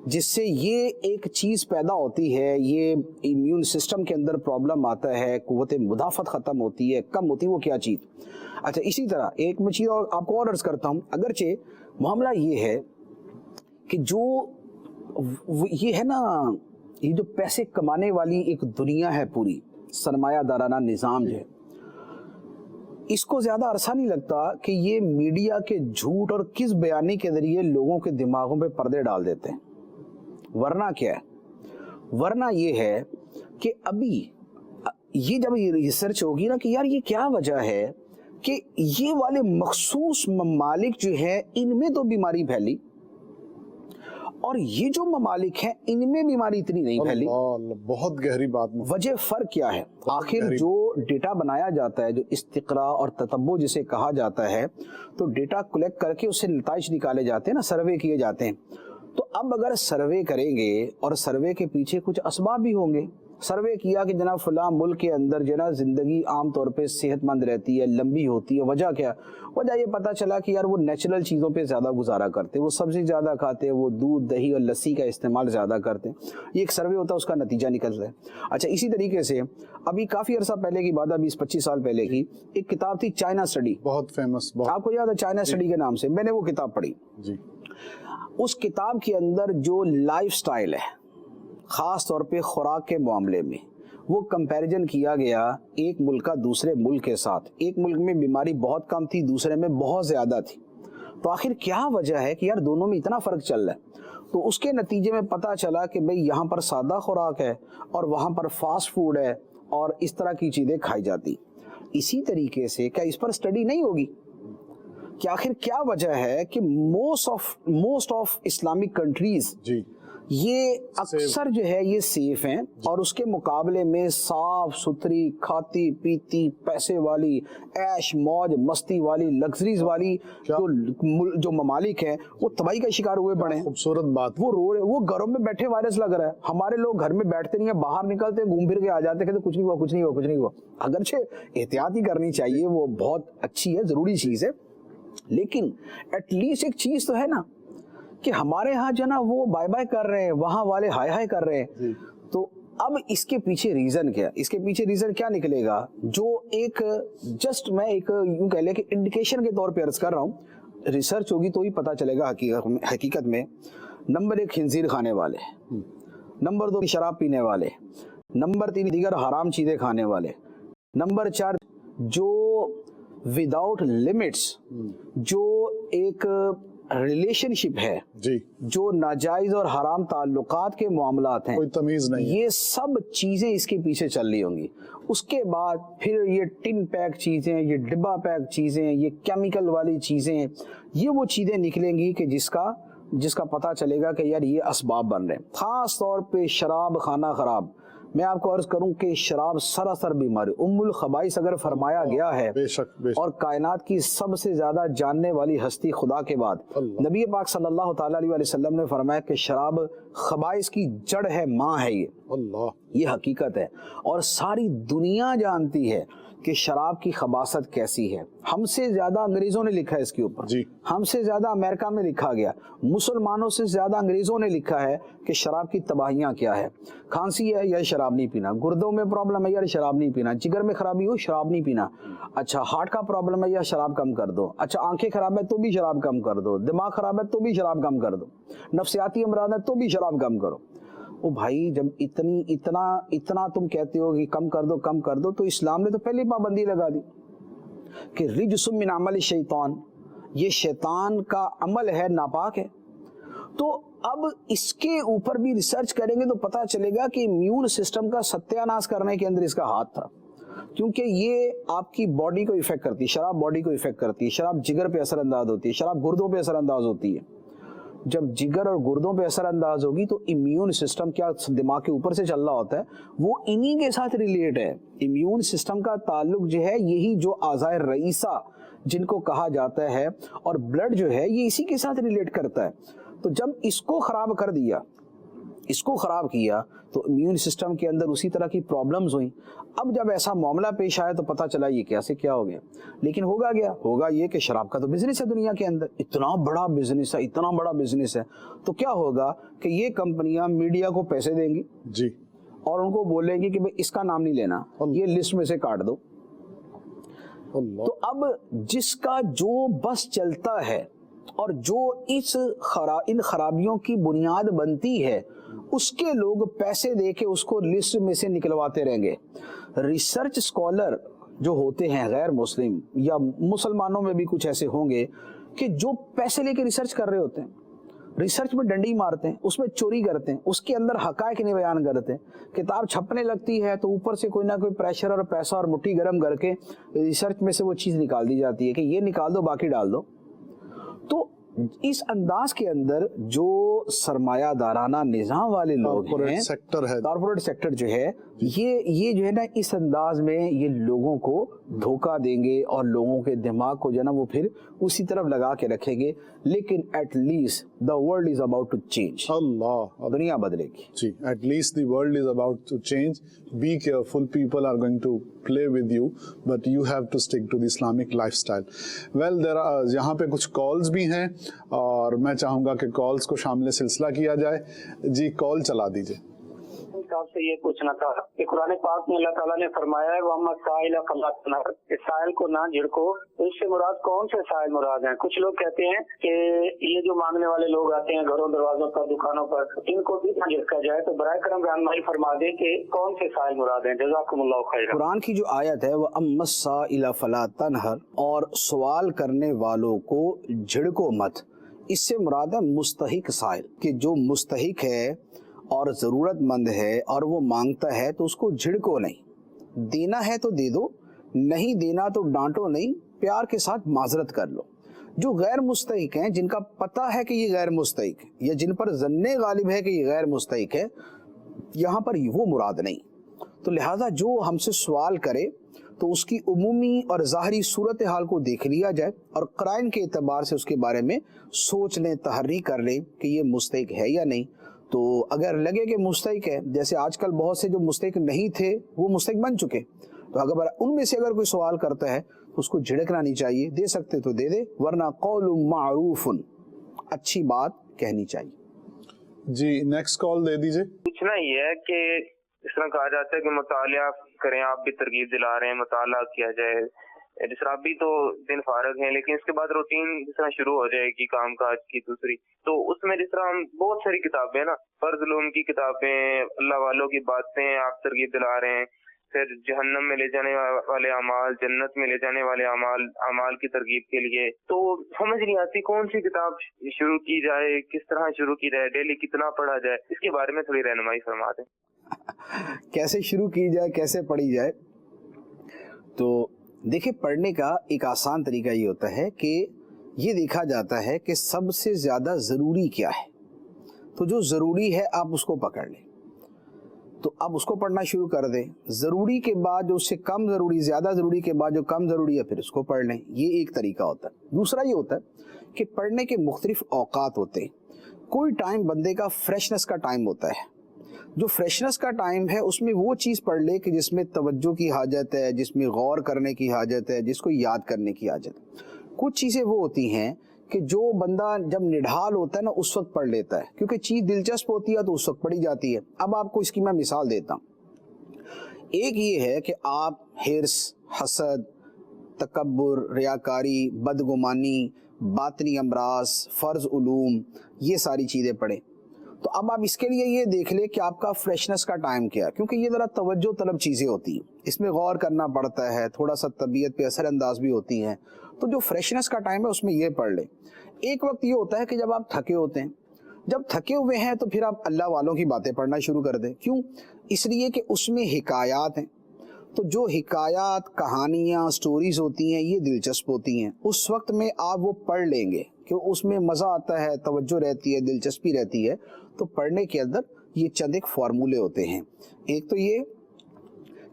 جس سے یہ ایک چیز پیدا ہوتی ہے, یہ امیون سسٹم کے اندر پرابلم آتا ہے, قوت مدافعت ختم ہوتی ہے, کم ہوتی ہے, وہ کیا چیز. اچھا اسی طرح ایک میں چیز اور آپ کو اور عرض کرتا ہوں, اگرچہ معاملہ یہ ہے کہ جو یہ ہے نا, یہ جو پیسے کمانے والی ایک دنیا ہے پوری, سرمایہ دارانہ نظام جو ہے, اس کو زیادہ عرصہ نہیں لگتا کہ یہ میڈیا کے جھوٹ اور کس بیانی کے ذریعے لوگوں کے دماغوں پہ پردے ڈال دیتے ہیں. ورنہ کیا ہے, ورنہ یہ ہے کہ ابھی یہ جب یہ ریسرچ ہوگی نا کہ یار یہ کیا وجہ ہے کہ یہ والے مخصوص ممالک جو ہیں ان میں تو بیماری پھیلی اور یہ جو ممالک ہیں ان میں بیماری اتنی نہیں پھیلی. بہت گہری بات. وجہ فرق کیا ہے؟ آخر جو ڈیٹا بنایا جاتا ہے, جو استقراء اور تتبع جسے کہا جاتا ہے, تو ڈیٹا کلیکٹ کر کے اس سے نتائج نکالے جاتے ہیں نا, سروے کیے جاتے ہیں. تو اب اگر سروے کریں گے اور سروے کے پیچھے کچھ اسباب بھی ہوں گے, سروے کیا کہ جناب فلاں ملک کے اندر جو ہے نا زندگی عام طور پہ صحت مند رہتی ہے, لمبی ہوتی ہے, وجہ کیا؟ وجہ یہ پتا چلا کہ یار وہ نیچرل چیزوں پہ زیادہ گزارا کرتے, وہ سبزی زیادہ کھاتے, وہ دودھ دہی اور لسی کا استعمال زیادہ کرتے. یہ ایک سروے ہوتا ہے, اس کا نتیجہ نکلتا ہے. اچھا اسی طریقے سے ابھی کافی عرصہ پہلے کی بات, 20-25 سال پہلے کی ایک کتاب تھی چائنا اسٹڈی, بہت فیمس, آپ کو یاد ہے چائنا اسٹڈی کے نام سے, میں نے وہ کتاب پڑھی. جی, اس کتاب کے اندر جو لائف سٹائل ہے خاص طور پہ خوراک کے معاملے میں, وہ کمپیریزن کیا گیا ایک ملک کا دوسرے ملک کے ساتھ. ایک ملک میں بیماری بہت کم تھی, دوسرے میں بہت زیادہ تھی. تو آخر کیا وجہ ہے کہ یار دونوں میں اتنا فرق چل رہا ہے؟ تو اس کے نتیجے میں پتا چلا کہ بھئی یہاں پر سادہ خوراک ہے اور وہاں پر فاسٹ فوڈ ہے اور اس طرح کی چیزیں کھائی جاتی. اسی طریقے سے کیا اس پر سٹڈی نہیں ہوگی کہ آخر کیا وجہ ہے کہ موسٹ آف اسلامک کنٹریز جی, یہ اکثر جو ہے یہ سیف ہیں اور اس کے مقابلے میں صاف ستھری کھاتی پیتی پیسے والی عیش موج مستی والی لگژریز والی جو ممالک ہیں وہ تباہی کا شکار ہوئے پڑے ہیں. خوبصورت بات. وہ رو رہے, وہ گھروں میں بیٹھے وائرس لگ رہا ہے. ہمارے لوگ گھر میں بیٹھتے نہیں ہیں, باہر نکلتے گھوم پھر کے آ جاتے, کہتے کچھ نہیں ہوا کچھ نہیں ہوا کچھ نہیں ہوا. اگرچہ احتیاط ہی کرنی چاہیے, وہ بہت اچھی ہے, ضروری چیز ہے, لیکن ایٹ لیسٹ ایک چیز تو ہے نا کہ ہمارے ہاں جو نا وہ بائے بائے کر رہے ہیں, وہاں والے ہائے ہائے کر رہے ہیں. تو اب اس کے پیچھے ریزن کیا, اس کے پیچھے ریزن کیا نکلے گا, جو ایک جسٹ میں ایک یوں کہہ لیں کہ انڈیکیشن کے طور پہ عرض کر رہا ہوں, ریسرچ ہوگی تو ہی پتا چلے گا حقیقت میں. نمبر 1 خنزیر کھانے والے, نمبر 2 شراب پینے والے, نمبر 3 دیگر حرام چیزیں کھانے والے, نمبر 4 جو وداؤٹ لمٹس جو ایک ریلیشن شپ ہے جی, جو ناجائز اور حرام تعلقات کے معاملات ہیں, کوئی تمیز نہیں, یہ سب چیزیں اس کے پیچھے چل رہی ہوں گی. اس کے بعد پھر یہ ٹن پیک چیزیں, یہ ڈبہ پیک چیزیں, یہ کیمیکل والی چیزیں, یہ وہ چیزیں نکلیں گی کہ جس کا پتہ چلے گا کہ یار یہ اسباب بن رہے ہیں. خاص طور پہ شراب خانہ خراب. میں آپ کو عرض کروں کہ شراب سراسر بیماری, الخبائث اگر فرمایا گیا ہے, بے شک اور کائنات کی سب سے زیادہ جاننے والی ہستی خدا کے بعد نبی پاک صلی اللہ تعالیٰ علیہ وسلم نے فرمایا کہ شراب خبائث کی جڑ ہے, ماں ہے, یہ حقیقت ہے. اور ساری دنیا جانتی ہے کہ شراب کی خباثت کیسی ہے. ہم سے زیادہ انگریزوں نے لکھا ہے اس کے اوپر جی. ہم سے زیادہ امریکہ میں لکھا گیا, مسلمانوں سے زیادہ انگریزوں نے لکھا ہے کہ شراب کی تباہیاں کیا ہے. کھانسی ہے یا شراب نہیں پینا, گردوں میں پرابلم ہے یا شراب نہیں پینا, جگر میں خرابی ہو شراب نہیں پینا, اچھا ہارٹ کا پرابلم ہے یا شراب کم کر دو, اچھا آنکھیں خراب ہے تو بھی شراب کم کر دو, دماغ خراب ہے تو بھی شراب کم کر دو, نفسیاتی امراض ہے تو بھی شراب کم کرو. وہ بھائی جب اتنا تم کہتے ہو کہ کم کر دو تو اسلام نے تو پہلے پابندی لگا دی کہ رجس من عمل شیطان, یہ شیطان کا عمل ہے, ناپاک ہے. تو اب اس کے اوپر بھی ریسرچ کریں گے تو پتہ چلے گا کہ امیون سسٹم کا ستیہ ناش کرنے کے اندر اس کا ہاتھ تھا, کیونکہ یہ آپ کی باڈی کو افیکٹ کرتی ہے, شراب باڈی کو افیکٹ کرتی ہے, شراب جگر پہ اثر انداز ہوتی ہے, شراب گردوں پہ اثر انداز ہوتی ہے. جب جگر اور گردوں پہ اثر انداز ہوگی تو امیون سسٹم کیا دماغ کے اوپر سے چل رہا ہوتا ہے, وہ انہی کے ساتھ ریلیٹ ہے. امیون سسٹم کا تعلق جو ہے یہی جو اعضائے رئیسہ جن کو کہا جاتا ہے اور بلڈ جو ہے یہ اسی کے ساتھ ریلیٹ کرتا ہے. تو جب اس کو خراب کر دیا, اس کو خراب کیا تو امیون سسٹم کے اندر اسی طرح کی پرابلمز ہوئیں. اب جب ایسا معاملہ پیش آیا تو پتہ چلا یہ کیسے کیا ہو گیا. لیکن ہوگا یہ کہ شراب کا تو بزنس ہے دنیا کے اندر, اتنا بڑا بزنس ہے, تو کیا ہوگا کہ یہ کمپنیاں میڈیا کو پیسے دیں گی جی, اور ان کو بولیں گی کہ بھئی اس کا نام نہیں لینا, یہ لسٹ میں سے کاٹ دو. تو اب جس کا جو بس چلتا ہے اور جو ان خرابیوں کی بنیاد بنتی ہے اس کے لوگ پیسے دے کے اس کو لسٹ میں سے نکلواتے رہیں گے. ریسرچ اسکالر جو ہوتے ہیں غیر مسلم یا مسلمانوں میں بھی کچھ ایسے ہوں گے کہ جو پیسے لے کے ریسرچ کر رہے ہوتے ہیں, ریسرچ میں ڈنڈی مارتے ہیں, اس میں چوری کرتے ہیں, اس کے اندر حقائق نہیں بیان کرتے ہیں. کتاب چھپنے لگتی ہے تو اوپر سے کوئی نہ کوئی پریشر اور پیسہ اور مٹھی گرم کر کے ریسرچ میں سے وہ چیز نکال دی جاتی ہے کہ یہ نکال دو باقی ڈال دو. تو اس انداز کے اندر جو سرمایہ دارانہ نظام والے لوگ ہیں, کارپوریٹ سیکٹر جو ہے یہ جو ہے نا اس انداز میں یہ لوگوں کو دھوکہ دیں گے اور لوگوں کے دماغ کو جو ہے نا وہ پھر اسی طرف لگا کے رکھیں گے. لیکن at least the world is about to change. اللہ, دنیا بدلے گی. جی, at least the world is about to change. Be careful, people are going to play with you, but you have to stick to the Islamic lifestyle. Well, there are یہاں پہ کچھ calls بھی ہیں اور میں چاہوں گا کہ کالز کو شامل سلسلہ کیا جائے. جی, کال چلا دیجیے. آپ سے یہ پوچھنا تھا کہ قرآن پاک میں اللہ تعالیٰ نے فرمایا ہے وَأَمَّا السَّائِلَ فَلَا تَنْهَرْ, اس سائل کو نہ جھڑکو. اس سے مراد کون سے سائل مراد ہیں؟ کچھ لوگ کہتے ہیں کہ یہ جو مانگنے والے لوگ آتے ہیں گھروں دروازوں پر دکانوں پر, ان کو بھی نہ جھڑکا جائے. تو برائے کرم رہنمائی فرما دیں کہ کون سے سائل مراد ہیں. جزاکم اللہ خیرا. قرآن کی جو آیت ہے وَأَمَّا السَّائِلَ فَلَا تَنْهَرْ, اور سوال کرنے والوں کو جھڑکو مت, اس سے مراد ہے مستحق سائل, کہ جو مستحق ہے اور ضرورت مند ہے اور وہ مانگتا ہے تو اس کو جھڑکو نہیں. دینا ہے تو دے دو, نہیں دینا تو ڈانٹو نہیں, پیار کے ساتھ معذرت کر لو. جو غیر مستحق ہیں, جن کا پتہ ہے کہ یہ غیر مستحق ہے یا جن پر ظن غالب ہے کہ یہ غیر مستحق ہے, یہاں پر وہ مراد نہیں. تو لہٰذا جو ہم سے سوال کرے تو اس کی عمومی اور ظاہری صورتحال کو دیکھ لیا جائے اور قرائن کے اعتبار سے اس کے بارے میں سوچ لیں, تحری کر لیں کہ یہ مستحق ہے یا نہیں. تو اگر لگے کہ مستحق ہے, جیسے آج کل بہت سے جو مستحق نہیں تھے وہ مستحق بن چکے, تو اگر ان میں سے اگر کوئی سوال کرتا ہے تو اس کو جھڑکنا نہیں چاہیے. دے سکتے تو دے دے, ورنہ قول معروف, اچھی بات کہنی چاہیے. جی, نیکسٹ کال دے دیجیے. پوچھنا یہ ہے کہ اس طرح کہا جاتا ہے کہ مطالعہ کریں, آپ بھی ترغیب دلا رہے ہیں مطالعہ کیا جائے. جس طرح ابھی تو دن فارغ ہیں لیکن اس کے بعد روٹین جس طرح شروع ہو جائے گی کام کاج کی دوسری, تو اس میں جس طرح ہم بہت ساری کتابیں نا, فرض علوم کی کتابیں, اللہ والوں کی باتیں آپ ترغیب دلا رہے ہیں, پھر جہنم میں لے جانے والے اعمال, جنت میں لے جانے والے اعمال کی ترغیب کے لیے, تو سمجھ نہیں آتی کون سی کتاب شروع کی جائے, کس طرح شروع کی جائے, ڈیلی کتنا پڑھا جائے, اس کے بارے میں تھوڑی رہنمائی فرما دیں. کیسے شروع کی جائے, کیسے پڑھی جائے؟ تو دیکھیں, پڑھنے کا ایک آسان طریقہ یہ ہوتا ہے کہ یہ دیکھا جاتا ہے کہ سب سے زیادہ ضروری کیا ہے, تو جو ضروری ہے آپ اس کو پکڑ لیں, تو آپ اس کو پڑھنا شروع کر دیں. ضروری کے بعد جو اس سے کم ضروری, زیادہ ضروری کے بعد جو کم ضروری ہے پھر اس کو پڑھ لیں. یہ ایک طریقہ ہوتا ہے. دوسرا یہ ہوتا ہے کہ پڑھنے کے مختلف اوقات ہوتے ہیں. کوئی ٹائم بندے کا فریشنس کا ٹائم ہوتا ہے, جو فریشنس کا ٹائم ہے اس میں وہ چیز پڑھ لے کہ جس میں توجہ کی حاجت ہے، جس میں غور کرنے کی حاجت ہے، جس کو یاد کرنے کی حاجت ہے۔ کچھ چیزیں وہ ہوتی ہیں کہ جو بندہ جب نڈھال ہوتا ہے نا اس وقت پڑھ لیتا ہے، کیونکہ چیز دلچسپ ہوتی ہے تو اس وقت پڑھی جاتی ہے۔ اب آپ کو اس کی میں مثال دیتا ہوں۔ ایک یہ ہے کہ آپ حرص، حسد، تکبر، ریاکاری، بدگمانی، باطنی امراض، فرض علوم، یہ ساری چیزیں پڑھیں۔ تو اب آپ اس کے لیے یہ دیکھ لیں کہ آپ کا فریشنس کا ٹائم کیا ہے، کیونکہ یہ ذرا توجہ طلب چیزیں ہوتی ہیں، اس میں غور کرنا پڑتا ہے، تھوڑا سا طبیعت پہ اثر انداز بھی ہوتی ہیں۔ تو جو فریشنس کا ٹائم ہے اس میں یہ پڑھ لیں۔ ایک وقت یہ ہوتا ہے کہ جب آپ تھکے ہوتے ہیں، جب تھکے ہوئے ہیں تو پھر آپ اللہ والوں کی باتیں پڑھنا شروع کر دیں۔ کیوں؟ اس لیے کہ اس میں حکایات ہیں، تو جو حکایات، کہانیاں، سٹوریز ہوتی ہیں یہ دلچسپ ہوتی ہیں۔ اس وقت میں آپ وہ پڑھ لیں گے کہ اس میں مزہ آتا ہے، توجہ رہتی ہے، دلچسپی رہتی ہے۔ تو پڑھنے کے اندر یہ چند ایک فارمولے ہوتے ہیں۔ ایک تو یہ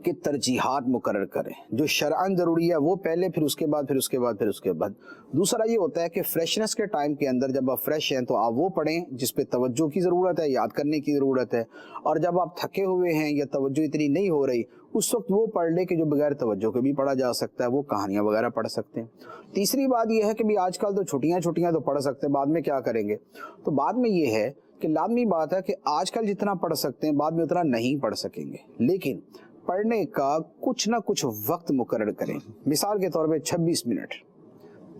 کہ ترجیحات مقرر کریں، جو شرعاً ضروری ہے وہ پہلے، پھر اس کے بعد، پھر اس کے بعد، پھر اس کے بعد۔ دوسرا یہ ہوتا ہے کہ فریشنس کے ٹائم کے اندر جب آپ فریش ہیں تو آپ وہ پڑھیں جس پہ توجہ کی ضرورت ہے، یاد کرنے کی ضرورت ہے، اور جب آپ تھکے ہوئے ہیں یا توجہ اتنی نہیں ہو رہی اس وقت وہ پڑھ لے کہ جو بغیر توجہ کے بھی پڑھا جا سکتا ہے، وہ کہانیاں وغیرہ پڑھ سکتے ہیں۔ تیسری بات یہ ہے کہ بھی آج کل تو چھٹیاں تو پڑھ سکتے ہیں، بعد میں کیا کریں گے؟ تو بعد میں یہ ہے کہ لازمی بات ہے کہ آج کل جتنا پڑھ سکتے ہیں بعد میں اتنا نہیں پڑھ سکیں گے، لیکن پڑھنے کا کچھ نہ کچھ وقت مقرر کریں۔ مثال کے طور پہ 26 منٹ،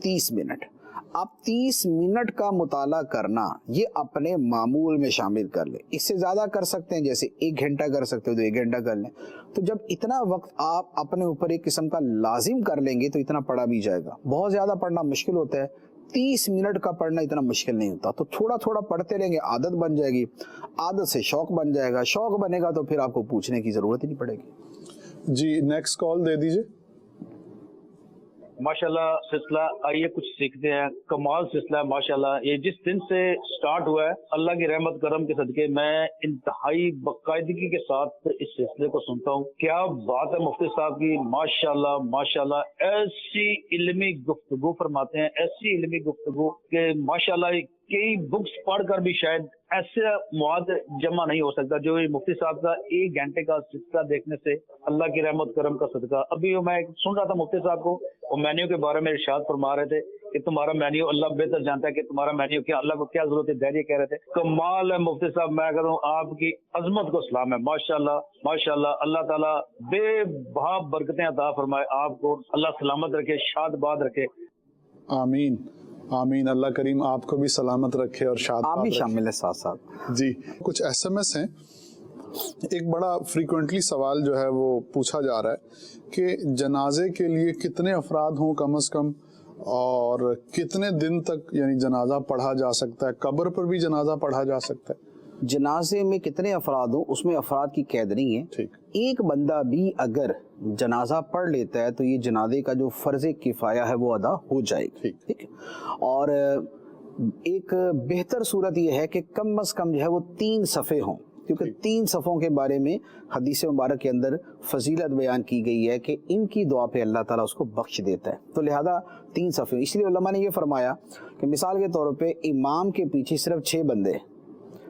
30 منٹ، آپ 30 منٹ کا مطالعہ کرنا یہ اپنے معمول میں شامل کر لیں۔ اس سے زیادہ کر سکتے ہیں، جیسے 1 گھنٹہ کر سکتے ہو تو 1 گھنٹہ کر لیں۔ تو جب اتنا وقت آپ اپنے اوپر ایک قسم کا لازم کر لیں گے تو اتنا پڑھا بھی جائے گا۔ بہت زیادہ پڑھنا مشکل ہوتا ہے، 30 منٹ کا پڑھنا اتنا مشکل نہیں ہوتا۔ تو تھوڑا تھوڑا پڑھتے رہیں گے، عادت بن جائے گی، عادت سے شوق بن جائے گا، شوق بنے گا تو پھر آپ کو پوچھنے کی ضرورت ہی نہیں پڑے گی۔ جی نیکسٹ کال دے دیجئے۔ ماشاءاللہ سلسلہ آئیے کچھ سیکھتے ہیں، کمال سلسلہ ہے ماشاءاللہ۔ یہ جس دن سے سٹارٹ ہوا ہے اللہ کی رحمت کرم کے صدقے میں انتہائی باقاعدگی کے ساتھ اس سلسلے کو سنتا ہوں۔ کیا بات ہے مفتی صاحب کی، ماشاءاللہ ماشاءاللہ، ایسی علمی گفتگو فرماتے ہیں، ایسی علمی گفتگو کہ ماشاءاللہ کئی بکس پڑھ کر بھی شاید ایسا مواد جمع نہیں ہو سکتا جو مفتی صاحب کا 1 گھنٹے کا سلسلہ دیکھنے سے اللہ کی رحمت کرم کا صدقہ۔ ابھی میں سن رہا تھا مفتی صاحب کو، وہ مینیو کے بارے میں ارشاد فرما رہے تھے کہ تمہارا مینیو، اللہ بہتر جانتا ہے کہ تمہارا مینیو کیا، اللہ کو کیا ضرورت ہے، دہریہ کہہ رہے تھے۔ کمال ہے مفتی صاحب، میں کہتا ہوں آپ کی عظمت کو سلام ہے، ماشاءاللہ ماشاءاللہ۔ اللہ تعالیٰ بے بہا برکتیں عطا فرمائے آپ کو، اللہ سلامت رکھے، شاد باد رکھے۔ آمین آمین، اللہ کریم آپ کو بھی سلامت رکھے اور شاد آپ باد بھی رکھے۔ شامل ہیں ساتھ ساتھ۔ جی کچھ SMS ہیں۔ ایک بڑا فریکوینٹلی سوال جو ہے وہ پوچھا جا رہا ہے کہ جنازے کے لیے کتنے افراد ہوں کم از کم، اور کتنے دن تک یعنی جنازہ پڑھا جا سکتا ہے، قبر پر بھی جنازہ پڑھا جا سکتا ہے؟ جنازے میں کتنے افراد ہوں اس میں افراد کی قید نہیں ہے۔ ٹھیک، ایک بندہ بھی اگر جنازہ پڑھ لیتا ہے تو یہ جنازے کا جو فرض کفایہ ہے وہ ادا ہو جائے گا۔ ٹھیک، اور ایک بہتر صورت یہ ہے کہ کم از کم جو ہے وہ 3 صفحے ہوں، کیونکہ 3 صفحوں کے بارے میں حدیث مبارک کے اندر فضیلت بیان کی گئی ہے کہ ان کی دعا پہ اللہ تعالیٰ اس کو بخش دیتا ہے۔ تو لہذا 3 صفحے، اس لیے علماء نے یہ فرمایا کہ مثال کے طور پہ امام کے پیچھے صرف 6 بندے ہیں،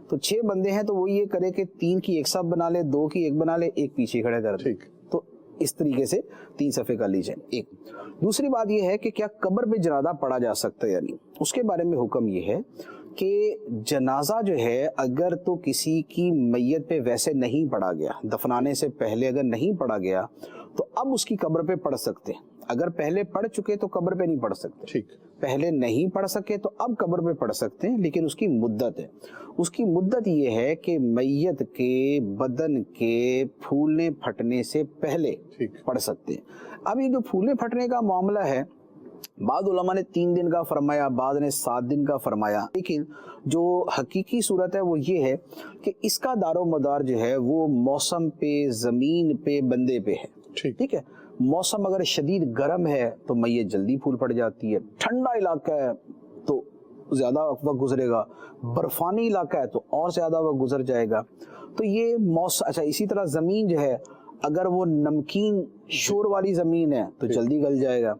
تو 6 بندے ہیں تو وہ یہ کرے کہ 3 کی ایک صف بنا لے، 2 کی ایک بنا لے، 1 پیچھے کھڑے کر دے۔ تو اس طریقے سے 3 صفحے کر لیجئے۔ ایک دوسری بات یہ ہے کہ کیا قبر پہ جنازہ پڑھا جا سکتا ہے یا نہیں، اس کے بارے میں حکم یہ ہے کہ جنازہ جو ہے اگر تو کسی کی میت پہ ویسے نہیں پڑھا گیا، دفنانے سے پہلے اگر نہیں پڑھا گیا تو اب اس کی قبر پہ پڑھ سکتے ہیں۔ اگر پہلے پڑھ چکے تو قبر پہ نہیں پڑھ سکتے، ٹھیک، پہلے نہیں پڑھ سکے تو اب قبر پہ پڑھ سکتے ہیں، لیکن اس کی مدت ہے۔ اس کی مدت یہ ہے کہ میت کے بدن کے پھولنے پھٹنے سے پہلے پڑھ سکتے ہیں۔ اب یہ جو پھولنے پھٹنے کا معاملہ ہے، بعض علماء نے 3 دن کا فرمایا، بعض نے 7 دن کا فرمایا، لیکن جو حقیقی صورت ہے وہ یہ ہے کہ اس کا دار و مدار جو ہے وہ موسم پہ، زمین پہ، بندے پہ ہے۔ ٹھیک ہے، موسم اگر شدید گرم ہے تو میت جلدی پھول پڑ جاتی ہے، ٹھنڈا علاقہ ہے تو زیادہ وقت گزرے گا، برفانی علاقہ ہے تو اور زیادہ وقت گزر جائے گا۔ تو یہ موسم، اچھا اسی طرح زمین جو ہے اگر وہ نمکین شور والی زمین ہے تو جلدی گل جائے گا،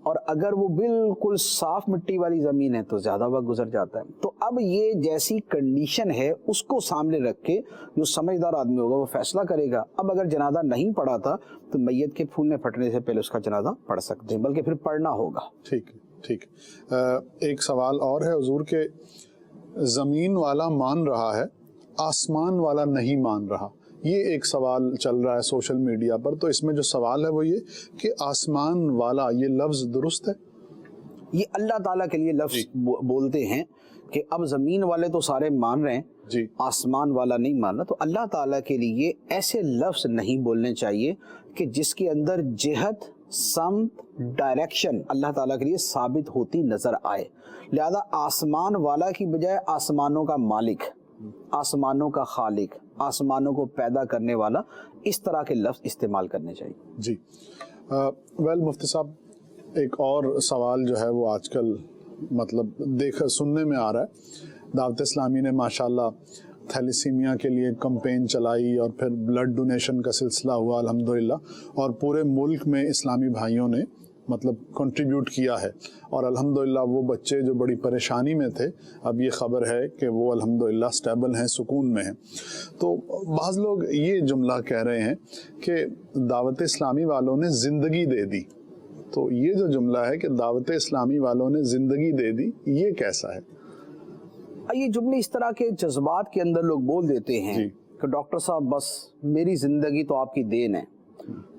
اور اگر وہ بالکل صاف مٹی والی زمین ہے تو زیادہ وقت گزر جاتا ہے۔ تو اب یہ جیسی کنڈیشن ہے اس کو سامنے رکھ کے جو سمجھدار آدمی ہوگا وہ فیصلہ کرے گا۔ اب اگر جنازہ نہیں پڑھا تھا تو میت کے پھولنے پھٹنے سے پہلے اس کا جنازہ پڑھ سکتے ہیں، بلکہ پھر پڑھنا ہوگا۔ ٹھیک ٹھیک۔ ایک سوال اور ہے حضور کے زمین والا مان رہا ہے آسمان والا نہیں مان رہا، یہ ایک سوال چل رہا ہے سوشل میڈیا پر، تو اس میں جو سوال ہے وہ یہ کہ آسمان والا یہ لفظ درست ہے؟ یہ اللہ تعالیٰ کے لیے لفظ بولتے ہیں کہ اب زمین والے تو سارے مان رہے ہیں جی، آسمان والا نہیں مان رہا، تو اللہ تعالیٰ کے لیے ایسے لفظ نہیں بولنے چاہیے کہ جس کے اندر جہت، سمت، ڈائریکشن اللہ تعالیٰ کے لیے ثابت ہوتی نظر آئے۔ لہذا آسمان والا کی بجائے آسمانوں کا مالک، آسمانوں کا خالق، آسمانوں کو پیدا کرنے والا، اس طرح کے لفظ استعمال کرنے چاہیے۔ جی ویل مفتی صاحب، ایک اور سوال جو ہے وہ آج کل مطلب سننے میں آ رہا ہے، دعوت اسلامی نے ماشاءاللہ تھیلیسیمیا کے لیے کمپین چلائی اور پھر بلڈ ڈونیشن کا سلسلہ ہوا الحمدللہ، اور پورے ملک میں اسلامی بھائیوں نے مطلب کنٹریبیوٹ کیا ہے، اور الحمدللہ وہ بچے جو بڑی پریشانی میں تھے اب یہ خبر ہے کہ وہ الحمدللہ اسٹیبل ہیں، سکون میں ہیں۔ تو بعض لوگ یہ جملہ کہہ رہے ہیں کہ دعوت اسلامی والوں نے زندگی دے دی، تو یہ جو جملہ ہے کہ دعوت اسلامی والوں نے زندگی دے دی، یہ کیسا ہے؟ یہ جملے اس طرح کے جذبات کے اندر لوگ بول دیتے ہیں کہ ڈاکٹر صاحب بس میری زندگی تو آپ کی دین ہے،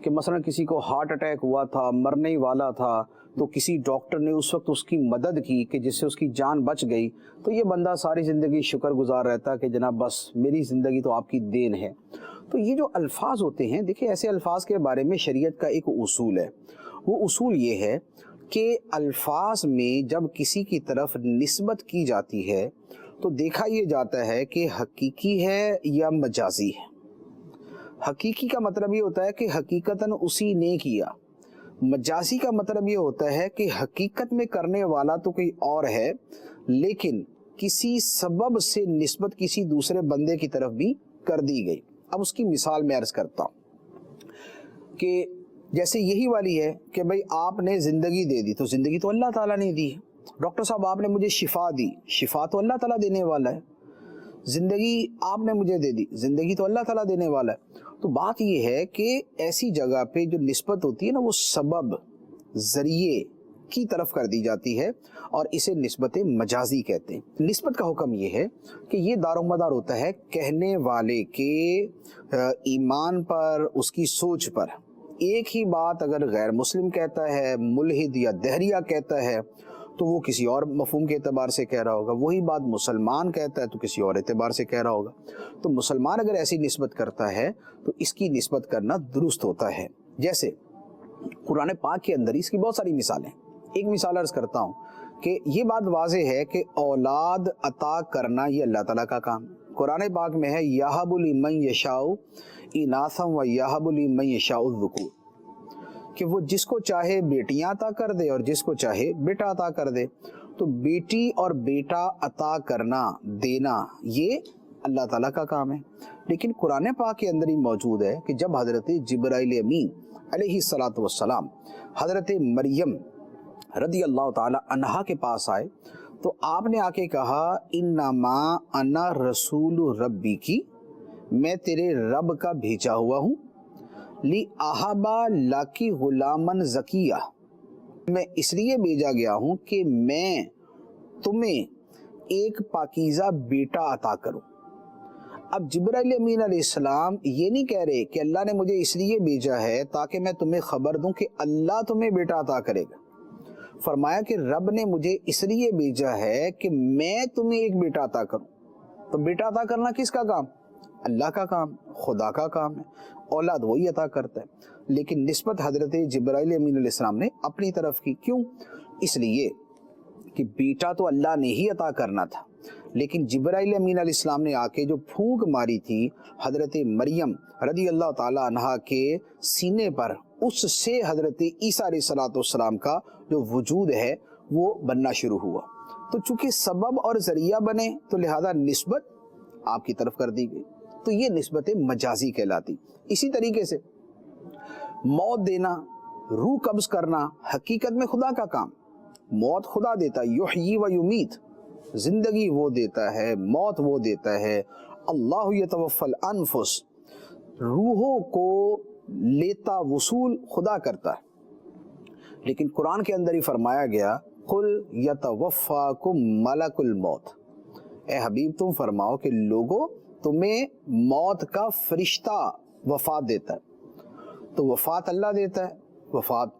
کہ مثلا کسی کو ہارٹ اٹیک ہوا تھا، مرنے ہی والا تھا، تو کسی ڈاکٹر نے اس وقت اس کی مدد کی کہ جس سے اس کی جان بچ گئی، تو یہ بندہ ساری زندگی شکر گزار رہتا کہ جناب بس میری زندگی تو آپ کی دین ہے۔ تو یہ جو الفاظ ہوتے ہیں، دیکھیں ایسے الفاظ کے بارے میں شریعت کا ایک اصول ہے، وہ اصول یہ ہے کہ الفاظ میں جب کسی کی طرف نسبت کی جاتی ہے تو دیکھا یہ جاتا ہے کہ حقیقی ہے یا مجازی ہے۔ حقیقی کا مطلب یہ ہوتا ہے کہ حقیقتاً اسی نے کیا، مجازی کا مطلب یہ ہوتا ہے کہ حقیقت میں کرنے والا تو کوئی اور ہے لیکن کسی سبب سے نسبت کسی دوسرے بندے کی طرف بھی کر دی گئی۔ اب اس کی مثال میں عرض کرتا ہوں کہ جیسے یہی والی ہے کہ بھئی آپ نے زندگی دے دی، تو زندگی تو اللہ تعالیٰ نے دی ہے۔ ڈاکٹر صاحب آپ نے مجھے شفا دی، شفا تو اللہ تعالیٰ دینے والا ہے۔ زندگی آپ نے مجھے دے دی، زندگی تو اللہ تعالیٰ دینے والا ہے۔ تو بات یہ ہے کہ ایسی جگہ پہ جو نسبت ہوتی ہے نا، وہ سبب، ذریعے کی طرف کر دی جاتی ہے، اور اسے نسبت مجازی کہتے ہیں۔ نسبت کا حکم یہ ہے کہ یہ دار و مدار ہوتا ہے کہنے والے کے ایمان پر، اس کی سوچ پر۔ ایک ہی بات اگر غیر مسلم کہتا ہے، ملحد یا دہریہ کہتا ہے تو وہ کسی اور مفہوم کے اعتبار سے کہہ رہا ہوگا، وہی بات مسلمان کہتا ہے تو کسی اور اعتبار سے کہہ رہا ہوگا۔ تو مسلمان اگر ایسی نسبت کرتا ہے تو اس کی نسبت کرنا درست ہوتا ہے۔ جیسے قرآن پاک کے اندر اس کی بہت ساری مثالیں، ایک مثال عرض کرتا ہوں کہ یہ بات واضح ہے کہ اولاد عطا کرنا یہ اللہ تعالیٰ کا کام۔ قرآن پاک میں ہے یَہَبُ لِمَن یَشَاءُ اِنَاثًا وَیَہَبُ لِمَن یَشَاءُ الذُّکُورَ، کہ وہ جس کو چاہے بیٹیاں عطا کر دے اور جس کو چاہے بیٹا عطا کر دے۔ تو بیٹی اور بیٹا عطا کرنا، دینا، یہ اللہ تعالیٰ کا کام ہے۔ لیکن قرآن پاک کے اندر ہی موجود ہے کہ جب حضرت جبرائیل امین علیہ الصلاۃ والسلام حضرت مریم رضی اللہ تعالی عنہا کے پاس آئے تو آپ نے آ کے کہا انما انا رسول ربی کی، میں تیرے رب کا بھیجا ہوا ہوں، لی احبا لاکی غلامن زکیہ، میں اس لیے بھیجا گیا ہوں کہ میں تمہیں ایک پاکیزہ بیٹا عطا کروں۔ اب جبرائیل امین علیہ السلام یہ نہیں کہہ رہے کہ اللہ نے مجھے اس لیے بھیجا ہے تاکہ میں تمہیں خبر دوں کہ اللہ تمہیں بیٹا عطا کرے گا۔ فرمایا کہ رب نے مجھے اس لیے بھیجا ہے کہ میں تمہیں ایک بیٹا عطا کروں۔ تو بیٹا عطا کرنا کس کا کام؟ اللہ کا کام، خدا کا کام ہے۔ اولاد وہی عطا کرتا ہے، لیکن نسبت حضرت جبرائیل امین علیہ السلام نے اپنی طرف کی۔ کیوں؟ اس لیے کہ بیٹا تو اللہ نے ہی عطا کرنا تھا، لیکن جبرائیل امین علیہ السلام نے آ کے جو پھونک ماری تھی حضرت مریم رضی اللہ تعالی عنہا کے سینے پر، اس سے حضرت عیسیٰ علیہ الصلوۃ والسلام کا جو وجود ہے وہ بننا شروع ہوا۔ تو چونکہ سبب اور ذریعہ بنے تو لہذا نسبت آپ کی طرف کر دی گئی، تو یہ نسبت مجازی کہلاتی۔ اسی طریقے سے موت دینا, روح قبض کرنا حقیقت میں خدا کا کام. موت خدا دیتا ہے, یحیی و یمیت, زندگی وہ دیتا ہے, موت وہ دیتا ہے. اللہ یتوفی الانفس, روحوں کو لیتا وصول خدا کرتا ہے. لیکن قرآن کے اندر ہی فرمایا گیا قل یتوفاکم ملک الموت, اے حبیب تم فرماؤ کہ لوگوں تمہیں موت کا فرشتہ وفات دیتا ہے. تو وفات اللہ دیتا ہے, وفات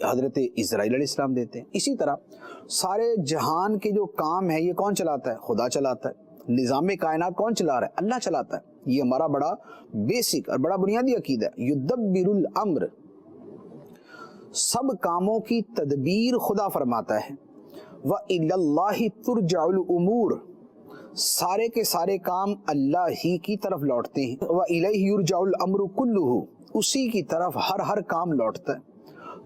حضرت اسرائیل علیہ السلام دیتے ہیں. اسی طرح سارے جہان کے جو کام ہے یہ کون چلاتا ہے؟ خدا چلاتا ہے. نظام کائنات کون چلا رہا ہے؟ اللہ چلاتا ہے. یہ ہمارا بڑا بیسک اور بڑا بنیادی عقیدہ ہے. یدبر الامر, سب کاموں کی تدبیر خدا فرماتا ہے. وَإِلَى اللَّهِ تُرْجَعُ الْأُمُورِ, سارے کے سارے کام اللہ ہی کی طرف لوٹتے ہیں. وَإِلَيْهِ يُرْجَعُ الْأَمْرُ كُلُّهُ, اسی کی طرف ہر کام لوٹتا ہے.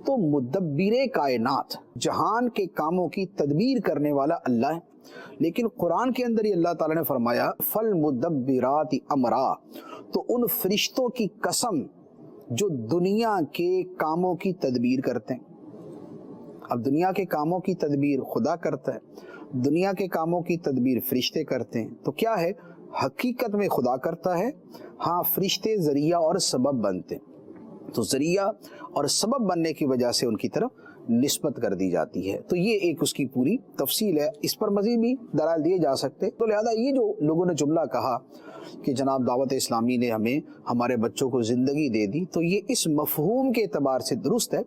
تو مدبر کائنات, جہان کے کاموں کی تدبیر کرنے والا اللہ ہے. لیکن قرآن کے اندر ہی اللہ تعالیٰ نے فرمایا فَالْمُدَبِّرَاتِ أَمْرًا, تو ان فرشتوں کی قسم جو دنیا کے کاموں کی تدبیر کرتے ہیں. اب دنیا کے کاموں کی تدبیر خدا کرتا ہے, دنیا کے کاموں کی تدبیر فرشتے کرتے ہیں. تو کیا ہے؟ حقیقت میں خدا کرتا ہے, ہاں فرشتے ذریعہ اور سبب بنتے ہیں. تو ذریعہ اور سبب بننے کی وجہ سے ان کی طرف نسبت کر دی جاتی ہے. تو یہ ایک اس کی پوری تفصیل ہے, اس پر مزید بھی دلائل دیے جا سکتے. تو لہذا یہ جو لوگوں نے جملہ کہا کہ جناب دعوت اسلامی نے ہمیں ہمارے بچوں کو زندگی دے دی, تو یہ اس مفہوم کے اعتبار سے درست ہے.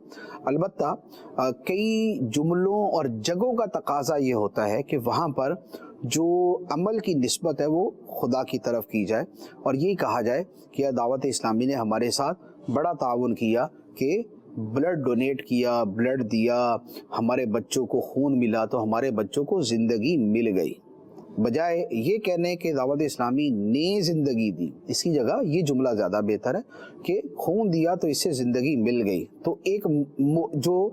البتہ کئی جملوں اور جگہوں کا تقاضا یہ ہوتا ہے کہ وہاں پر جو عمل کی نسبت ہے وہ خدا کی طرف کی جائے, اور یہی کہا جائے کہ دعوت اسلامی نے ہمارے ساتھ بڑا تعاون کیا کہ بلڈ ڈونیٹ کیا, بلڈ دیا, ہمارے بچوں کو خون ملا تو ہمارے بچوں کو زندگی مل گئی. بجائے یہ کہنے کہ دعوت اسلامی نے زندگی دی, اس کی جگہ یہ جملہ زیادہ بہتر ہے کہ خون دیا تو اس سے زندگی مل گئی. تو ایک جو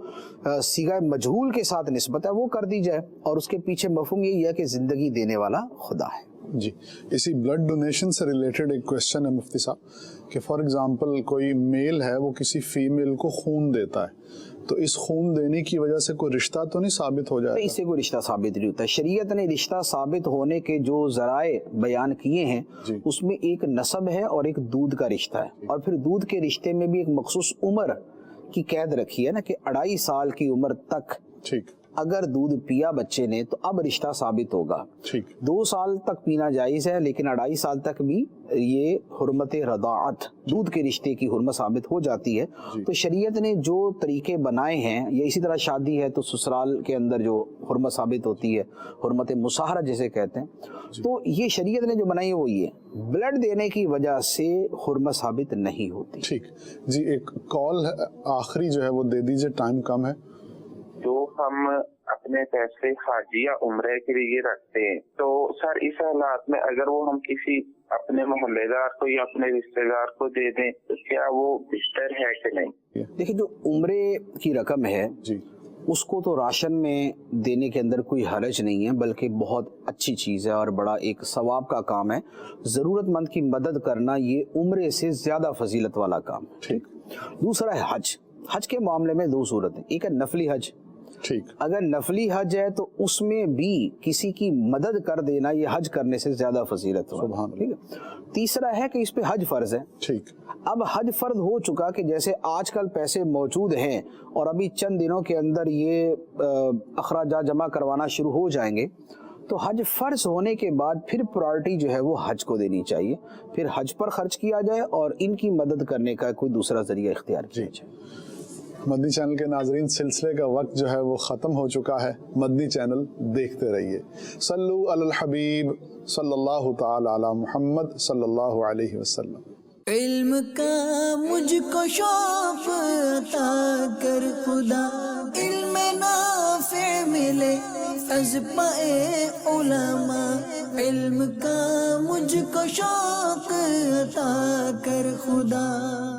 صیغہ مجہول کے ساتھ نسبت ہے وہ کر دی جائے, اور اس کے پیچھے مفہوم یہی ہے کہ زندگی دینے والا خدا ہے. جی, اسی بلڈ ڈونیشن سے ریلیٹڈ ایک کویسچن ہے مفتی صاحب کہ فار ایگزامپل کوئی میل ہے وہ کسی فیمیل کو خون دیتا ہے, تو اس خون دینے کی وجہ سے کوئی رشتہ تو نہیں ثابت ہو جائے؟ اس سے کوئی رشتہ ثابت نہیں ہوتا. شریعت نے رشتہ ثابت ہونے کے جو ذرائع بیان کیے ہیں اس میں ایک نسب ہے اور ایک دودھ کا رشتہ ہے, اور پھر دودھ کے رشتے میں بھی ایک مخصوص عمر کی قید رکھی ہے نا کہ 2.5 سال کی عمر تک ٹھیک اگر دودھ پیا بچے نے تو اب رشتہ ثابت ہوگا. 2 سال تک پینا جائز ہے, لیکن 2.5 سال تک بھی یہ حرمت رضاعت, دودھ کے رشتے کی حرمت ثابت ہو جاتی ہے. تو شریعت نے جو طریقے بنائے ہیں, یا اسی طرح شادی ہے تو سسرال کے اندر جو حرمت ثابت ہوتی ہے, حرمت مصاہرہ جسے کہتے ہیں, تو یہ شریعت نے جو بنائی ہے وہ یہ بلڈ دینے کی وجہ سے حرمت ثابت نہیں ہوتی. ٹھیک جی, ایک کال آخری جو ہے وہ دے دیجئے, ٹائم کم ہے. جو ہم اپنے پیسے حج یا عمرے کے لیے رکھتے ہیں, تو سر اس حالات میں اگر وہ ہم کسی اپنے محلے دار کو یا اپنے رشتے دار کو دے دیں تو کیا وہ بہتر ہے کہ نہیں؟ دیکھیں, جو عمرے کی رقم ہے اس کو تو راشن میں دینے کے اندر کوئی حرج نہیں ہے, بلکہ بہت اچھی چیز ہے اور بڑا ایک ثواب کا کام ہے. ضرورت مند کی مدد کرنا یہ عمرے سے زیادہ فضیلت والا کام ہے. ٹھیک. دوسرا ہے حج. حج کے معاملے میں 2 صورتیں, ایک ہے نفلی حج. ٹھیک, اگر نفلی حج ہے تو اس میں بھی کسی کی مدد کر دینا یہ حج کرنے سے زیادہ فضیلت ہوگا. ٹھیک ہے. تیسرا ہے کہ اس پہ حج فرض ہے. ٹھیک. اب حج فرض ہو چکا کہ جیسے آج کل پیسے موجود ہیں اور ابھی چند دنوں کے اندر یہ اخراجات جمع کروانا شروع ہو جائیں گے, تو حج فرض ہونے کے بعد پھر پرائرٹی جو ہے وہ حج کو دینی چاہیے, پھر حج پر خرچ کیا جائے اور ان کی مدد کرنے کا کوئی دوسرا ذریعہ اختیار کیا جائے. مدنی چینل کے ناظرین, سلسلے کا وقت جو ہے وہ ختم ہو چکا ہے. مدنی چینل دیکھتے رہیے. صلو علی الحبیب صلی اللہ تعالی علی محمد صلی اللہ علیہ وسلم. علم کا مجھ کو شوق عطا کر خدا, علم نافع ملے از پائے علماء. علم کا مجھ کو شوق عطا کر خدا.